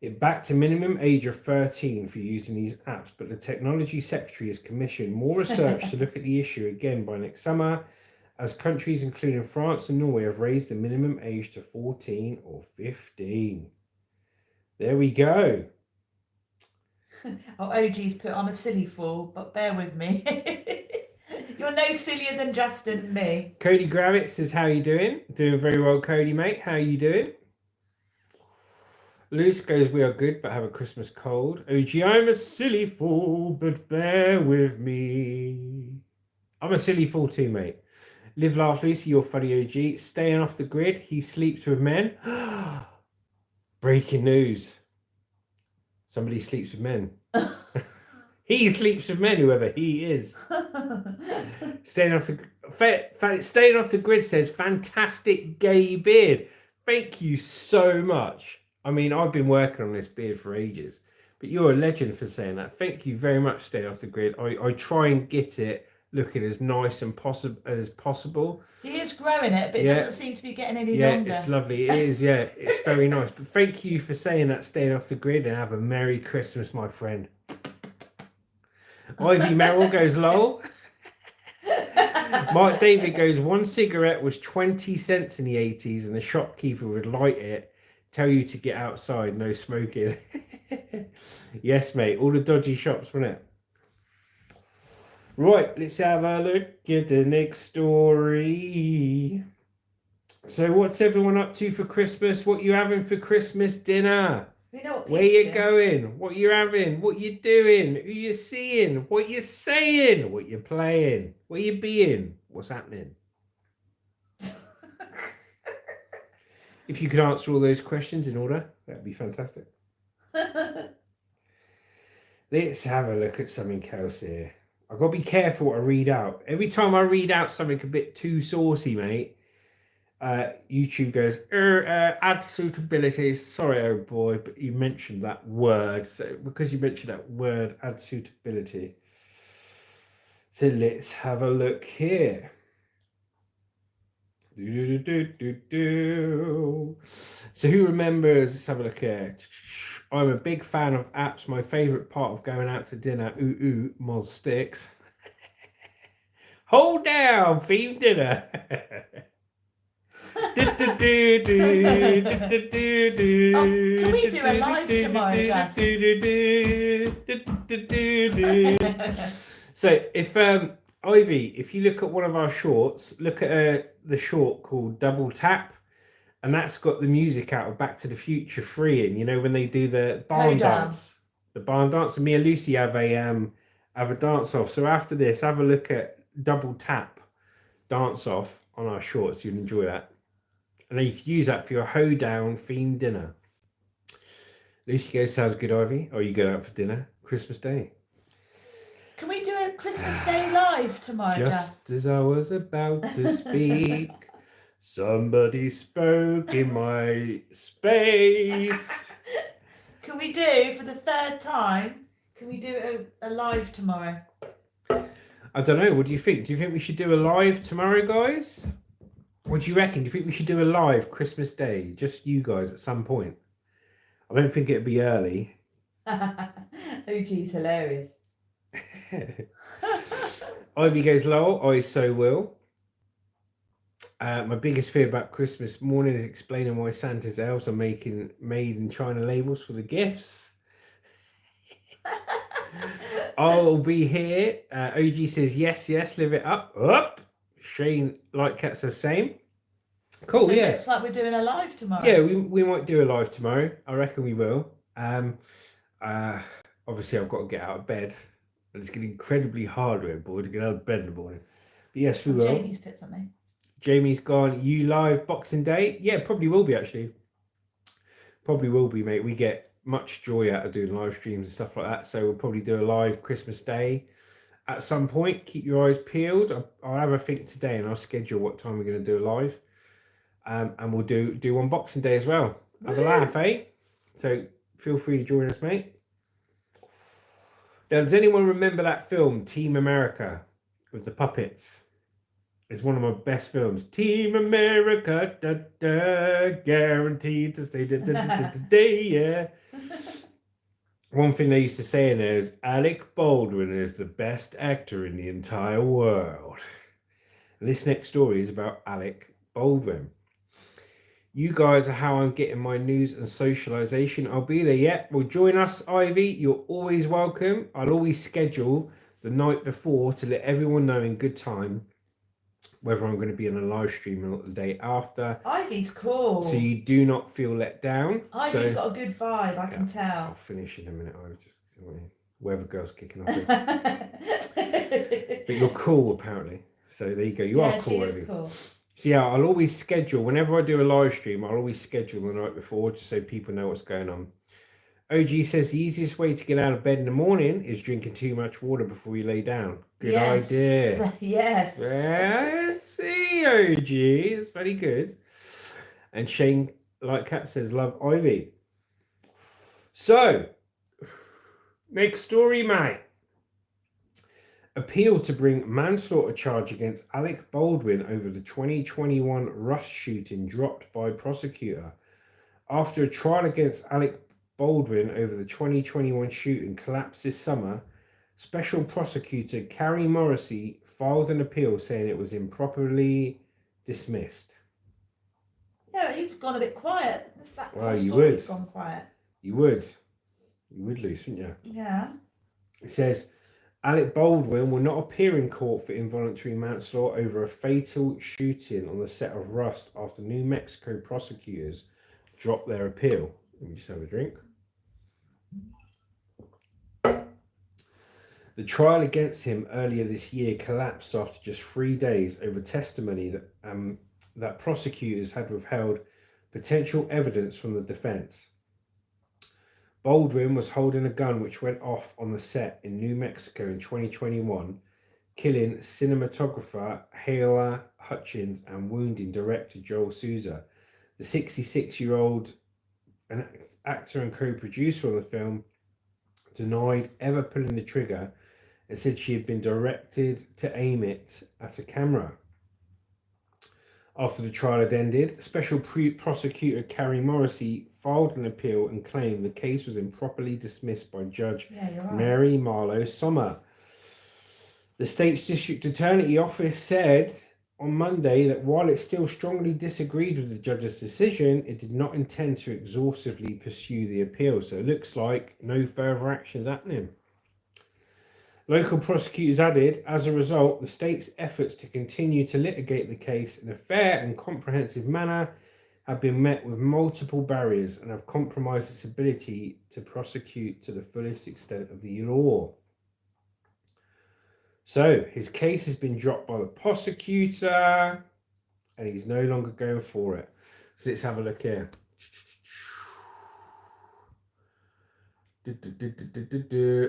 Speaker 1: It backed a minimum age of 13 for using these apps, but the Technology Secretary has commissioned more research to look at the issue again by next summer, as countries including France and Norway have raised the minimum age to 14 or 15. There we go.
Speaker 2: OG's put on a silly fool, but bear with me. You're no sillier than Justin and me.
Speaker 1: Cody Gravitz says, how you doing? Doing very well, Cody, mate. How you doing? Luce goes, we are good, but have a Christmas cold. OG, I'm a silly fool, but bear with me. I'm a silly fool too, mate. Live, laugh, Lucy, you're funny, OG. Staying off the grid, he sleeps with men. Breaking news. Somebody sleeps with men. He sleeps with men, whoever he is. Staying off the grid says, fantastic gay beard. Thank you so much. I mean, I've been working on this beard for ages, but you're a legend for saying that. Thank you very much, Staying Off the Grid. I try and get it looking as nice and as possible.
Speaker 2: He is growing it, but it doesn't seem to be getting any longer.
Speaker 1: Yeah, it's lovely. It is, yeah. It's very nice. But thank you for saying that, Staying Off the Grid, and have a Merry Christmas, my friend. Ivy Merrill goes, lol. Mark David goes, one cigarette was 20 cents in the 80s, and the shopkeeper would light it, tell you to get outside, no smoking. Yes, mate. All the dodgy shops, wasn't it? Right, let's have a look at the next story. So what's everyone up to for Christmas? What you having for Christmas dinner?
Speaker 2: We know what
Speaker 1: Where
Speaker 2: Pete's
Speaker 1: you
Speaker 2: doing.
Speaker 1: going? What you having? What you doing? Who you seeing? What you saying? What you playing? Where you being? What's happening? If you could answer all those questions in order, that'd be fantastic. Let's have a look at something else here. I've got to be careful what I read out. Every time I read out something a bit too saucy, mate, YouTube goes, add suitability. Sorry, oh boy, but you mentioned that word. So because you mentioned that word, add suitability. So let's have a look here. So who remembers? Let's have a look here. I'm a big fan of apps. My favourite part of going out to dinner. Moz sticks. Hold down, theme dinner.
Speaker 2: Can we do a live tomorrow, Jess?
Speaker 1: So if Ivy, if you look at one of our shorts, look at the short called Double Tap, and that's got the music out of Back to the Future 3 in, you know, when they do the barn dance. The barn dance, and me and Lucy have a dance off. So after this, have a look at Double Tap dance off on our shorts. You'd enjoy that. And then you could use that for your hoedown themed dinner. Lucy goes, sounds good, Ivy. Or you go out for dinner Christmas Day.
Speaker 2: Can we do a Christmas Day live tomorrow,
Speaker 1: Just as I was about to speak, somebody spoke in my space.
Speaker 2: Can we do, for the third time, can we do a live tomorrow?
Speaker 1: I don't know. What do you think? Do you think we should do a live tomorrow, guys? What do you reckon? Do you think we should do a live Christmas Day? Just you guys at some point. I don't think it'd be early.
Speaker 2: Oh, geez, hilarious.
Speaker 1: Ivy goes, lol, I so will. My biggest fear about Christmas morning is explaining why Santa's elves are made in China labels for the gifts. I'll be here. OG says, yes, live it up. Shane Lightcat says same. Cool,
Speaker 2: so
Speaker 1: yeah.
Speaker 2: It looks like we're doing a live tomorrow.
Speaker 1: Yeah, we might do a live tomorrow. I reckon we will. Obviously, I've got to get out of bed. And it's getting incredibly hard, boy, to get out of bed in the morning. But yes, we will.
Speaker 2: Jamie's put something.
Speaker 1: Jamie's gone, you live Boxing Day? Yeah, probably will be, actually. Probably will be, mate. We get much joy out of doing live streams and stuff like that. So we'll probably do a live Christmas Day at some point. Keep your eyes peeled. I'll have a think today and I'll schedule what time we're going to do a live. And we'll do on Boxing Day as well. Have a laugh, eh? So feel free to join us, mate. Now, does anyone remember that film, Team America, with the puppets? It's one of my best films. Team America, guaranteed to say yeah. One thing they used to say in there is, Alec Baldwin is the best actor in the entire world. And this next story is about Alec Baldwin. You guys are how I'm getting my news and socialization. I'll be there, yeah. Well, join us, Ivy. You're always welcome. I'll always schedule the night before to let everyone know in good time whether I'm going to be in a live stream or the day after.
Speaker 2: Ivy's cool.
Speaker 1: So you do not feel let down.
Speaker 2: Ivy's got a good vibe, I can tell.
Speaker 1: I'll finish in a minute. I was just weather girl's kicking off. But you're cool, apparently. So there you go. You are cool,
Speaker 2: Ivy. Cool.
Speaker 1: So yeah, I'll always schedule, whenever I do a live stream, I'll always schedule the night before just so people know what's going on. OG says the easiest way to get out of bed in the morning is drinking too much water before you lay down. Good idea.
Speaker 2: Yes.
Speaker 1: Yeah, see, OG. It's very good. And Shane Lightcap says, love Ivy. So, next story, mate. Appeal to bring manslaughter charge against Alec Baldwin over the 2021 Rust shooting dropped by prosecutor. After a trial against Alec Baldwin over the 2021 shooting collapsed this summer, Special Prosecutor Carrie Morrissey filed an appeal saying it was improperly dismissed.
Speaker 2: Yeah, he's gone a bit quiet.
Speaker 1: Well, you would.
Speaker 2: He's gone quiet.
Speaker 1: You would, Luce, wouldn't you?
Speaker 2: Yeah.
Speaker 1: It says, Alec Baldwin will not appear in court for involuntary manslaughter over a fatal shooting on the set of Rust after New Mexico prosecutors dropped their appeal. Let me just have a drink. The trial against him earlier this year collapsed after just 3 days over testimony that prosecutors had withheld potential evidence from the defense. Baldwin was holding a gun which went off on the set in New Mexico in 2021, killing cinematographer Halyna Hutchins and wounding director Joel Souza. The 66-year-old actor and co-producer of the film denied ever pulling the trigger and said she had been directed to aim it at a camera. After the trial had ended, Special Prosecutor Carrie Morrissey filed an appeal and claimed the case was improperly dismissed by Judge Mary Marlowe Sommer. The state's district attorney office said on Monday that while it still strongly disagreed with the judge's decision, it did not intend to exhaustively pursue the appeal. So it looks like no further actions happening. Local prosecutors added, as a result, the state's efforts to continue to litigate the case in a fair and comprehensive manner have been met with multiple barriers and have compromised its ability to prosecute to the fullest extent of the law. So, his case has been dropped by the prosecutor and he's no longer going for it. So let's have a look here.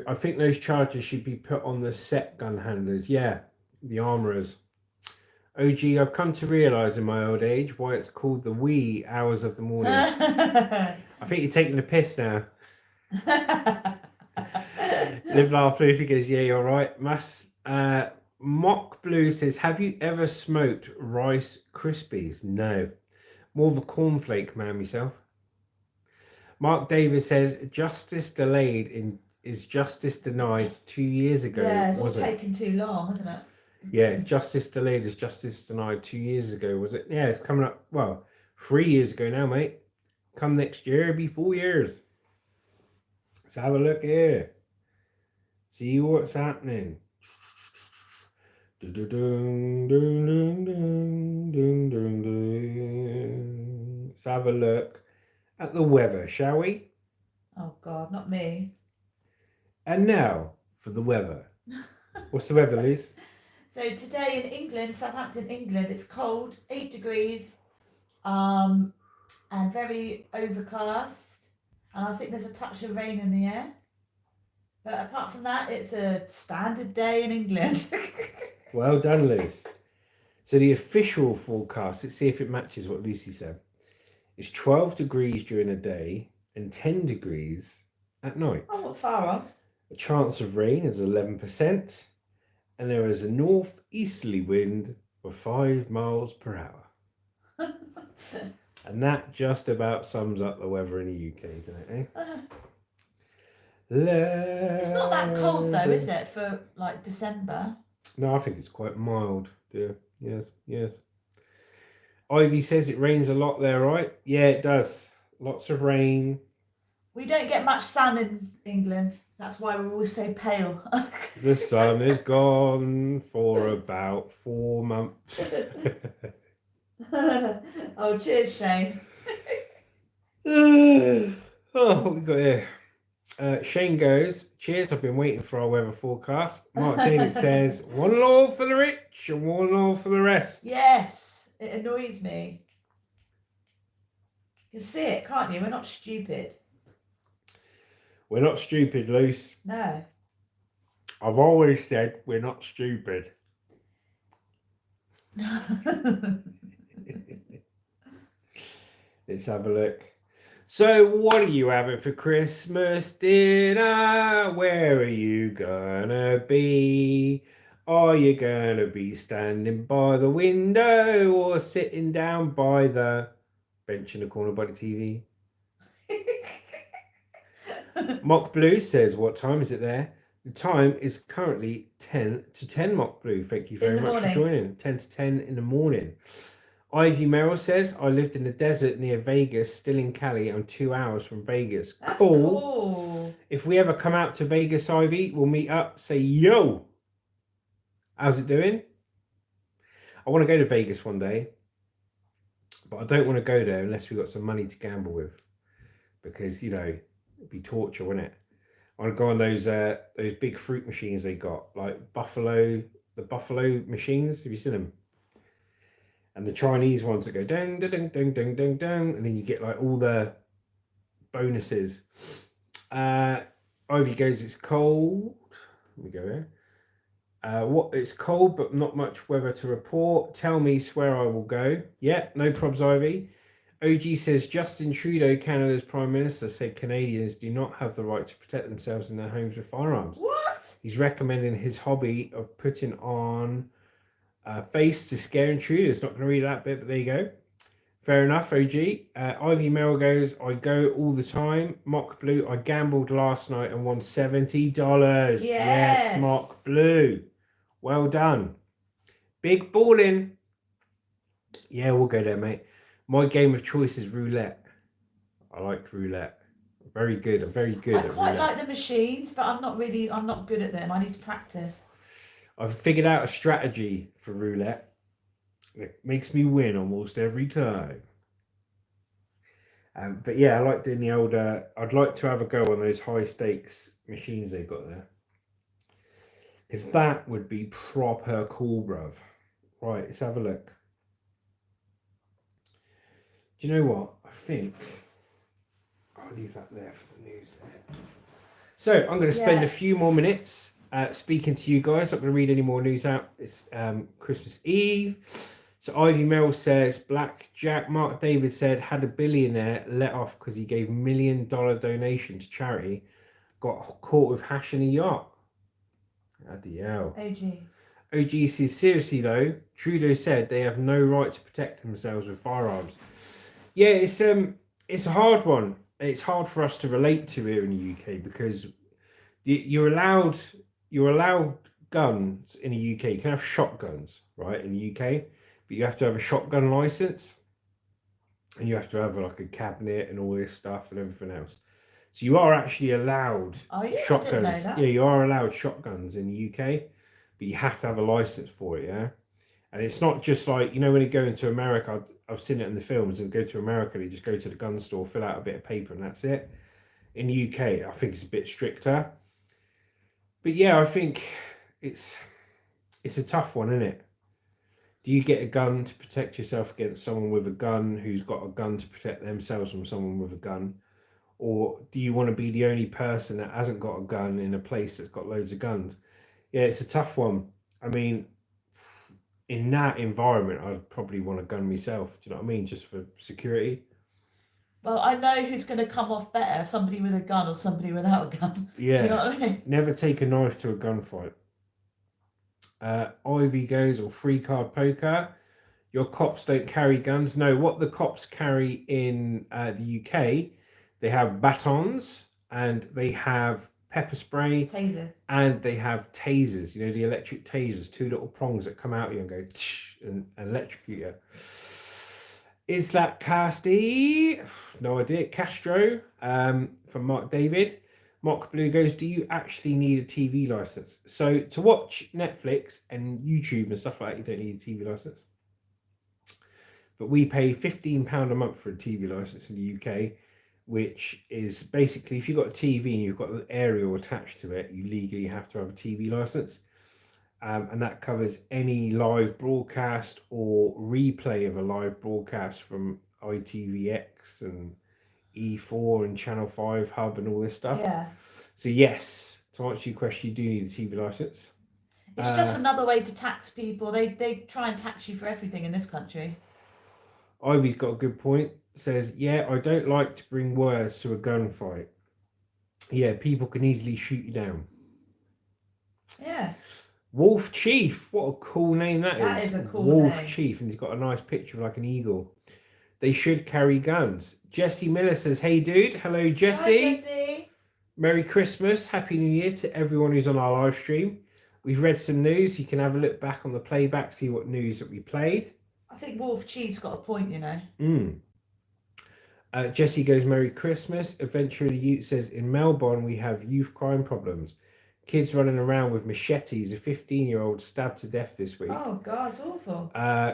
Speaker 1: I think those charges should be put on the set gun handlers. Yeah, the armourers. OG, I've come to realise in my old age why it's called the wee hours of the morning. I think you're taking the piss now. Live, laugh, Lucy goes, yeah, you're right. Mock Blue says, have you ever smoked Rice Krispies? No. More of a cornflake man myself. Mark Davis says, justice delayed is justice denied 2 years ago.
Speaker 2: Yeah, it's all taken too long, hasn't it?
Speaker 1: Yeah, justice delayed is justice denied 2 years ago, was it? Yeah, it's coming up, 3 years ago now, mate. Come next year, it'll be 4 years. Let's have a look here. See what's happening. Let's have a look at the weather, shall we?
Speaker 2: Oh God, not me.
Speaker 1: And now for the weather. What's the weather, Liz?
Speaker 2: So today in England, Southampton, England, it's cold, 8 degrees, and very overcast. And I think there's a touch of rain in the air. But apart from that, it's a standard day in England.
Speaker 1: Well done, Liz. So the official forecast, let's see if it matches what Lucy said. It's 12 degrees during the day and 10 degrees at night.
Speaker 2: Oh, not far off.
Speaker 1: The chance of rain is 11%, and there is a northeasterly wind of 5 miles per hour. And that just about sums up the weather in the UK, doesn't it?
Speaker 2: It's not that cold though, is it, for like December?
Speaker 1: No, I think it's quite mild, dear. Yes. Ivy says it rains a lot there, right? Yeah, it does. Lots of rain.
Speaker 2: We don't get much sun in England. That's why we're always so pale.
Speaker 1: The sun is gone for about 4 months.
Speaker 2: Oh, cheers, Shane.
Speaker 1: Oh, what we got here? Shane goes, cheers, I've been waiting for our weather forecast. Mark David says, one law for the rich and one law for the rest.
Speaker 2: Yes, it annoys me. You see it, can't you? We're not stupid.
Speaker 1: We're not stupid, Luce.
Speaker 2: No.
Speaker 1: I've always said we're not stupid. Let's have a look. So, what are you having for Christmas dinner? Where are you gonna be? Are you gonna be standing by the window or sitting down by the bench in the corner by the TV? Mock Blue says, what time is it there? The time is currently 10 to 10, Mock Blue. Thank you very much for joining. 10 to 10 in the morning. Ivy Merrill says, I lived in the desert near Vegas, still in Cali. I'm 2 hours from Vegas.
Speaker 2: That's cool.
Speaker 1: If we ever come out to Vegas, Ivy, we'll meet up. Say, yo. How's it doing? I want to go to Vegas one day. But I don't want to go there unless we've got some money to gamble with. Because, it'd be torture, wouldn't it? I want to go on those big fruit machines they got, like the Buffalo machines. Have you seen them? And the Chinese ones that go ding, ding, ding, ding, ding, ding, ding, and then you get like all the bonuses. Ivy goes, it's cold. Let me go here. What it's cold, but not much weather to report. Tell me, swear I will go. Yeah, no probs, Ivy. OG says Justin Trudeau, Canada's Prime Minister, said Canadians do not have the right to protect themselves in their homes with firearms.
Speaker 2: What?
Speaker 1: He's recommending his hobby of putting on face to scare intruders. Not going to read that bit, but there you go. Fair enough, OG. Ivy Merrill goes, I go all the time. Mock Blue, I gambled last night and won $70. Yes, Mock Blue. Well done. Big balling. Yeah, we'll go there, mate. My game of choice is roulette. I like roulette. Very good. I'm very good
Speaker 2: I
Speaker 1: at
Speaker 2: quite
Speaker 1: roulette.
Speaker 2: like the machines, but I'm not good at them. I need to practice.
Speaker 1: I've figured out a strategy for roulette that makes me win almost every time. But yeah, I like doing the old. I'd like to have a go on those high stakes machines they've got there, because that would be proper cool, bruv. Right, let's have a look. Do you know what? I think I'll leave that there for the news there. So I'm going to spend a few more minutes speaking to you guys. I'm not going to read any more news out. It's Christmas Eve. So Ivy Merrill says, Black Jack Mark David said, had a billionaire let off because he gave $1 million donation to charity, got caught with hashing a yacht. Bloody hell. OG says, seriously though, Trudeau said they have no right to protect themselves with firearms. Yeah, it's a hard one. It's hard for us to relate to here in the UK because you're allowed guns in the UK. You can have shotguns, right, in the UK, but you have to have a shotgun license, and you have to have like a cabinet and all this stuff and everything else. So you are actually allowed shotguns. I didn't know that. Yeah, you are allowed shotguns in the UK, but you have to have a license for it. Yeah. And it's not just like, you know, when you go into America, I've seen it in the films, and go to America, they just go to the gun store, fill out a bit of paper, and that's it. In the UK, I think it's a bit stricter. But yeah, I think it's a tough one, isn't it? Do you get a gun to protect yourself against someone with a gun who's got a gun to protect themselves from someone with a gun? Or do you want to be the only person that hasn't got a gun in a place that's got loads of guns? Yeah, it's a tough one. I mean, in that environment, I'd probably want a gun myself. Do you know what I mean? Just for security.
Speaker 2: Well, I know who's going to come off better, somebody with a gun or somebody without a gun.
Speaker 1: Yeah.
Speaker 2: Do you know what I mean?
Speaker 1: Never take a knife to a gunfight. Ivy goes, or free card poker. Your cops don't carry guns. No, what the cops carry in the UK, they have batons and they have pepper spray,
Speaker 2: taser,
Speaker 1: and they have tasers. You know, the electric tasers, 2 little prongs that come out of you and go and electrocute you. Is that Casty? No idea. Castro from Mark David. Mock Blue goes, do you actually need a TV license? So to watch Netflix and YouTube and stuff like that, you don't need a TV license. But we pay £15 a month for a TV license in the UK, which is basically, if you've got a TV and you've got an aerial attached to it, you legally have to have a TV license. And that covers any live broadcast or replay of a live broadcast from ITVX and E4 and Channel 5 Hub and all this stuff.
Speaker 2: Yeah.
Speaker 1: So yes, to answer your question, you do need a TV license.
Speaker 2: It's just another way to tax people. They try and tax you for everything in this country.
Speaker 1: Ivy's got a good point. Says, yeah, I don't like to bring words to a gunfight. Yeah, people can easily shoot you down.
Speaker 2: Yeah.
Speaker 1: Wolf Chief, what a cool name that is.
Speaker 2: That is a cool
Speaker 1: Wolf
Speaker 2: name.
Speaker 1: Chief, and he's got a nice picture of like an eagle. They should carry guns. Jesse Miller says, hey dude, hello Jesse.
Speaker 2: Hi, Jesse.
Speaker 1: Merry Christmas, Happy New Year to everyone who's on our live stream. We've read some news. You can have a look back on the playback, see what news that we played.
Speaker 2: I think Wolf Chief's got a point, you know.
Speaker 1: Jesse goes, Merry Christmas. Adventure Ute says, in Melbourne, we have youth crime problems. Kids running around with machetes. A 15-year-old stabbed to death this week.
Speaker 2: Oh, God, it's awful.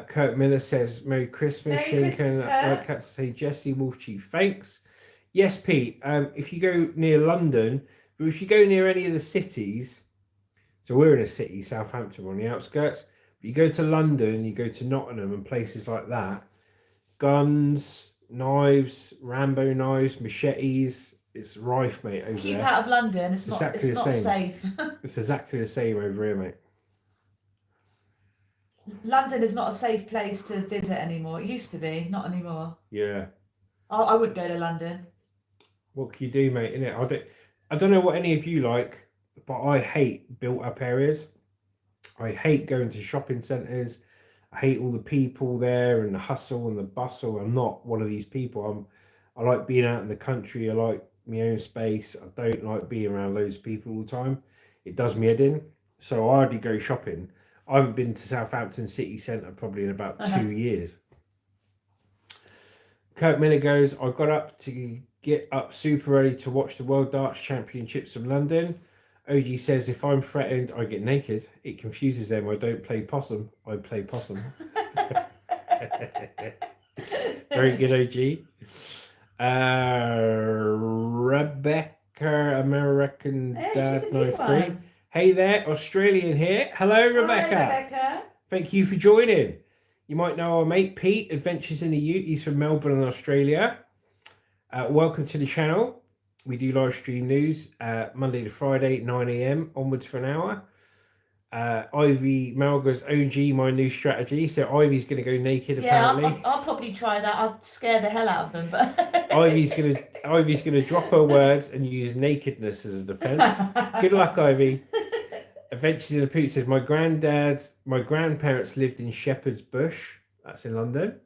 Speaker 1: Kurt Miller says, Merry Christmas.
Speaker 2: Merry Christmas, Kurt.
Speaker 1: Like Cats say, Jesse, Wolf Chief, thanks. Yes, Pete, if you go near London, But if you go near any of the cities, so we're in a city, Southampton, we're on the outskirts. But you go to London, you go to Nottingham and places like that, guns, knives, Rambo knives, machetes, it's rife, mate, over
Speaker 2: Keep
Speaker 1: there.
Speaker 2: out of London. It's
Speaker 1: exactly
Speaker 2: not
Speaker 1: the same.
Speaker 2: safe.
Speaker 1: It's exactly the same over here, mate.
Speaker 2: London is not a safe place to visit anymore. It used to be, not anymore.
Speaker 1: Yeah.
Speaker 2: I wouldn't go to London.
Speaker 1: What can you do, mate, innit? I don't know what any of you like, but I hate built-up areas. I hate going to shopping centres. I hate all the people there and the hustle and the bustle. I'm not one of these people. I like being out in the country. I like my own space. I don't like being around loads of people all the time. It does me head in. So I hardly go shopping. I haven't been to Southampton city centre probably in about 2 years. Kurt Miller goes, I got up to get up super early to watch the World Darts Championships from London. OG says, if I'm threatened, I get naked. It confuses them. I don't play possum. I play possum. Very good, OG. Rebecca, American Dad 93. Hey there, Australian here. Hello, Rebecca.
Speaker 2: Hi, Rebecca.
Speaker 1: Thank you for joining. You might know our mate Pete, Adventures in the Ute. He's from Melbourne, Australia. Welcome to the channel. We do live stream news Monday to Friday, 9 a.m. onwards for an hour. Ivy Malga's OG, my new strategy. So Ivy's going to go naked, apparently.
Speaker 2: Yeah, I'll probably try that. I'll scare the hell out of them. But
Speaker 1: Ivy's gonna drop her words and use nakedness as a defense. Good luck, Ivy. Adventures in the Poot says, my grandparents lived in Shepherd's Bush. That's in London.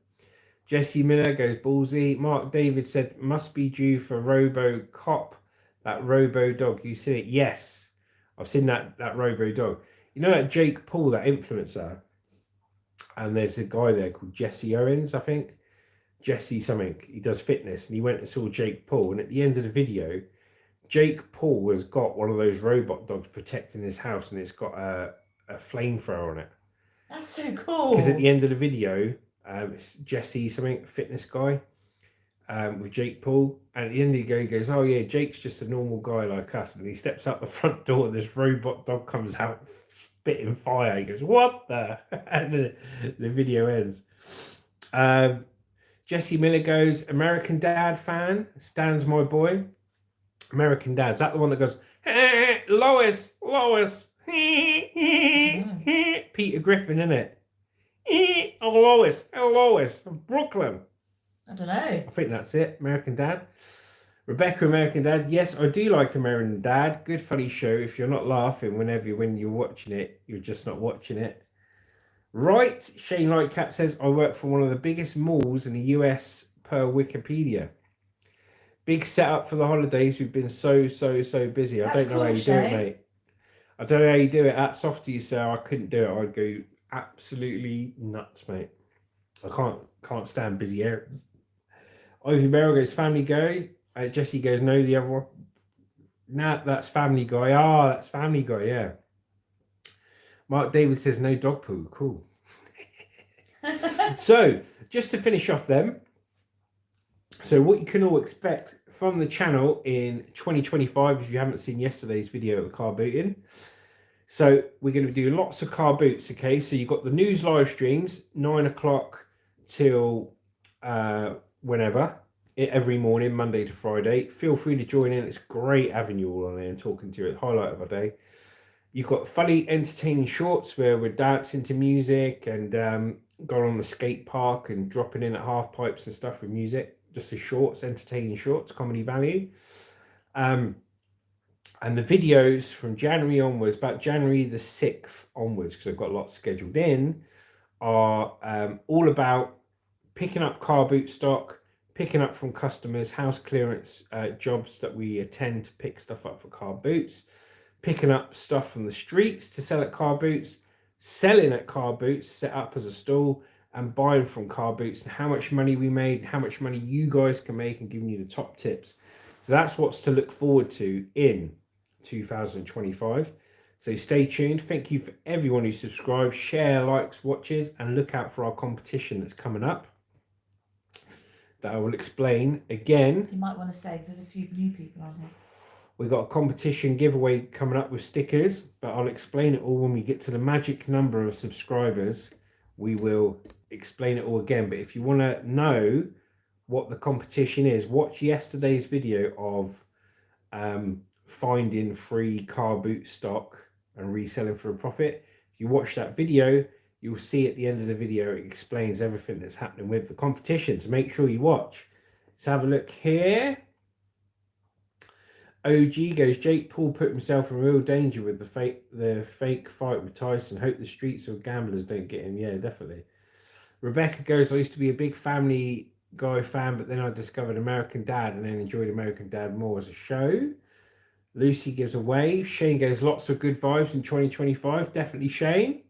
Speaker 1: Jesse Miller goes ballsy. Mark David said, must be due for Robo Cop, that Robo dog. You see it? Yes. I've seen that Robo dog. You know that Jake Paul, that influencer? And there's a guy there called Jesse Owens, I think. Jesse something. He does fitness. And he went and saw Jake Paul. And at the end of the video, Jake Paul has got one of those robot dogs protecting his house. And it's got a flamethrower on it.
Speaker 2: That's so cool.
Speaker 1: Because at the end of the video, it's Jesse something, fitness guy, with Jake Paul. And at the end of the video, he goes, oh yeah, Jake's just a normal guy like us. And he steps out the front door, this robot dog comes out, spitting fire. He goes, what the? And the video ends. Jesse Miller goes, American Dad fan, Stan's my boy. American Dad, is that the one that goes, hey, Lois? Peter Griffin, innit? Lois, Brooklyn.
Speaker 2: I don't know.
Speaker 1: I think that's it. American Dad. Rebecca, American Dad. Yes, I do like American Dad. Good funny show. If you're not laughing when you're watching it, you're just not watching it. Right. Shane Lightcap says, I work for one of the biggest malls in the US per Wikipedia. Big setup for the holidays. We've been so busy. I don't know how you do it, mate. I don't know how you do it. At Softies, so I couldn't do it. I'd go absolutely nuts, mate. I can't stand busy areas. Ivy Merrill goes, Family Guy. Jesse goes, no, the other one. Nah, that's Family Guy. That's Family Guy, yeah. Mark David says, no dog poo. Cool. So, just to finish off then. So, what you can all expect from the channel in 2025, if you haven't seen yesterday's video of the car booting. So, we're going to do lots of car boots, okay? So, you've got the news live streams, 9 o'clock till whenever, every morning, Monday to Friday. Feel free to join in. It's great having you all on there and talking to you. It's highlight of our day. You've got funny, entertaining shorts where we're dancing to music and going on the skate park and dropping in at half pipes and stuff with music. Just the shorts, entertaining shorts, comedy value. And the videos from January onwards, about January the 6th onwards, because I've got lots scheduled in, are all about picking up car boot stock, picking up from customers, house clearance jobs that we attend to pick stuff up for car boots, picking up stuff from the streets to sell at car boots, selling at car boots, set up as a stall, and buying from car boots, and how much money we made, how much money you guys can make, and giving you the top tips. So that's what's to look forward to in 2025. So stay tuned. Thank you for everyone who subscribes, share, likes, watches, and look out for our competition that's coming up that I will explain again.
Speaker 2: You might want to say, because there's a few new people on here.
Speaker 1: We got a competition giveaway coming up with stickers, but I'll explain it all when we get to the magic number of subscribers. We will explain it all again. But if you want to know what the competition is, watch yesterday's video of finding free car boot stock and reselling for a profit. If you watch that video, you'll see at the end of the video it explains everything that's happening with the competition, so make sure you watch. Let's have a look here. OG goes, Jake Paul put himself in real danger with the fake fight with Tyson. Hope the streets or gamblers don't get him. Yeah, definitely. Rebecca goes, I used to be a big Family Guy fan, but then I discovered American Dad and then enjoyed American Dad more as a show. Lucy gives a wave. Shane goes, lots of good vibes in 2025. Definitely Shane.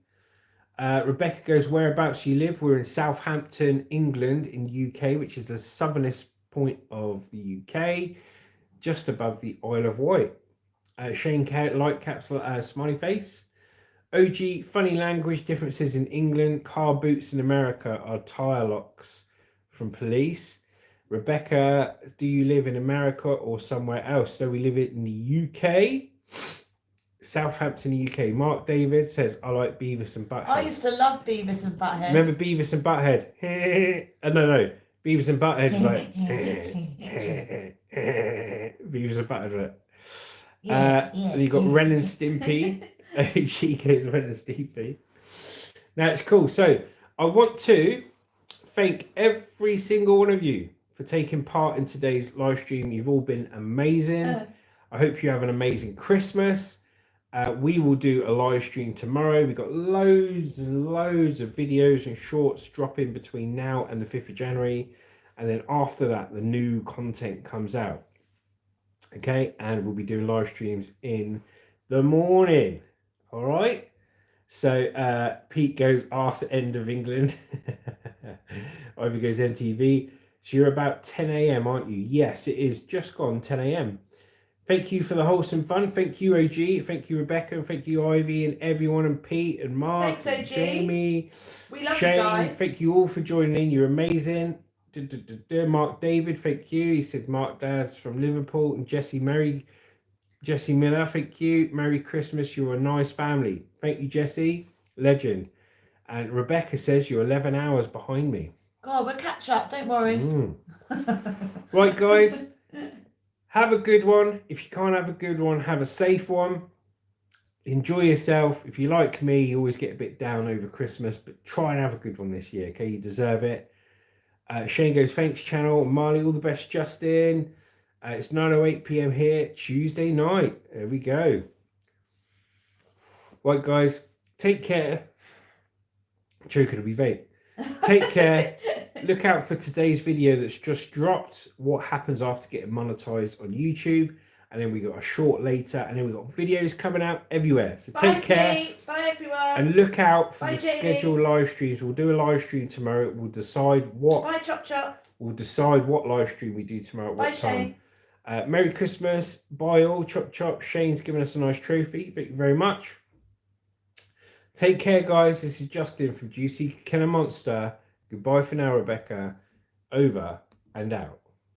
Speaker 1: Rebecca goes, whereabouts you live? We're in Southampton, England, in UK, which is the southernest point of the UK, just above the Isle of Wight. Shane light caps, smiley face. OG, funny language differences in England. Car boots in America are tire locks from police. Rebecca, do you live in America or somewhere else? No, we live in the UK. Southampton, UK. Mark David says, I like Beavis and Butthead.
Speaker 2: I used to love Beavis and Butthead.
Speaker 1: Remember Beavis and Butthead? No. Beavis and Butthead is like... Beavis and Butthead, right? And you got Ren and Stimpy. She goes Ren and Stimpy. Now, it's cool. So, I want to thank every single one of you for taking part in today's live stream. You've all been amazing. I hope you have an amazing Christmas. We will do a live stream tomorrow. We've got loads and loads of videos and shorts dropping between now and the 5th of January. And then after that, the new content comes out. Okay, and we'll be doing live streams in the morning. All right. So Pete goes, arse end of England. Ivy goes MTV. So you're about 10 a.m, aren't you? Yes, it is just gone 10 a.m. Thank you for the wholesome fun. Thank you, OG. Thank you, Rebecca. And thank you, Ivy, and everyone, and Pete, and Mark,
Speaker 2: Thanks,
Speaker 1: and
Speaker 2: OG.
Speaker 1: Jamie,
Speaker 2: We love
Speaker 1: Shane.
Speaker 2: you guys.
Speaker 1: Thank you all for joining in. You're amazing. Mark David, thank you. He said Mark Dad's from Liverpool. And Jessie Miller, thank you. Merry Christmas. You're a nice family. Thank you, Jessie. Legend. And Rebecca says you're 11 hours behind me.
Speaker 2: God, we'll catch up. Don't worry.
Speaker 1: Right, guys. Have a good one. If you can't have a good one, have a safe one. Enjoy yourself. If you're like me, you always get a bit down over Christmas, but try and have a good one this year, okay? You deserve it. Shane goes, thanks, channel. Marley, all the best, Justin. It's 9:08 p.m. here, Tuesday night. There we go. Right, guys. Take care. Joker to be vape. Take care. Look out for today's video that's just dropped. What happens after getting monetized on YouTube. And then we got a short later. And then we got videos coming out everywhere. So take care.
Speaker 2: Pete. Bye, everyone.
Speaker 1: And look out for
Speaker 2: Bye,
Speaker 1: the
Speaker 2: Jamie.
Speaker 1: scheduled live streams. We'll do a live stream tomorrow. We'll decide what...
Speaker 2: Bye, Chop Chop.
Speaker 1: We'll decide what live stream we do tomorrow at
Speaker 2: Bye,
Speaker 1: what time.
Speaker 2: Shane.
Speaker 1: Merry Christmas. Bye all. Chop Chop. Shane's given us a nice trophy. Thank you very much. Take care, guys. This is Justin from Juicy Killer Monster. Goodbye for now, Rebecca. Over and out.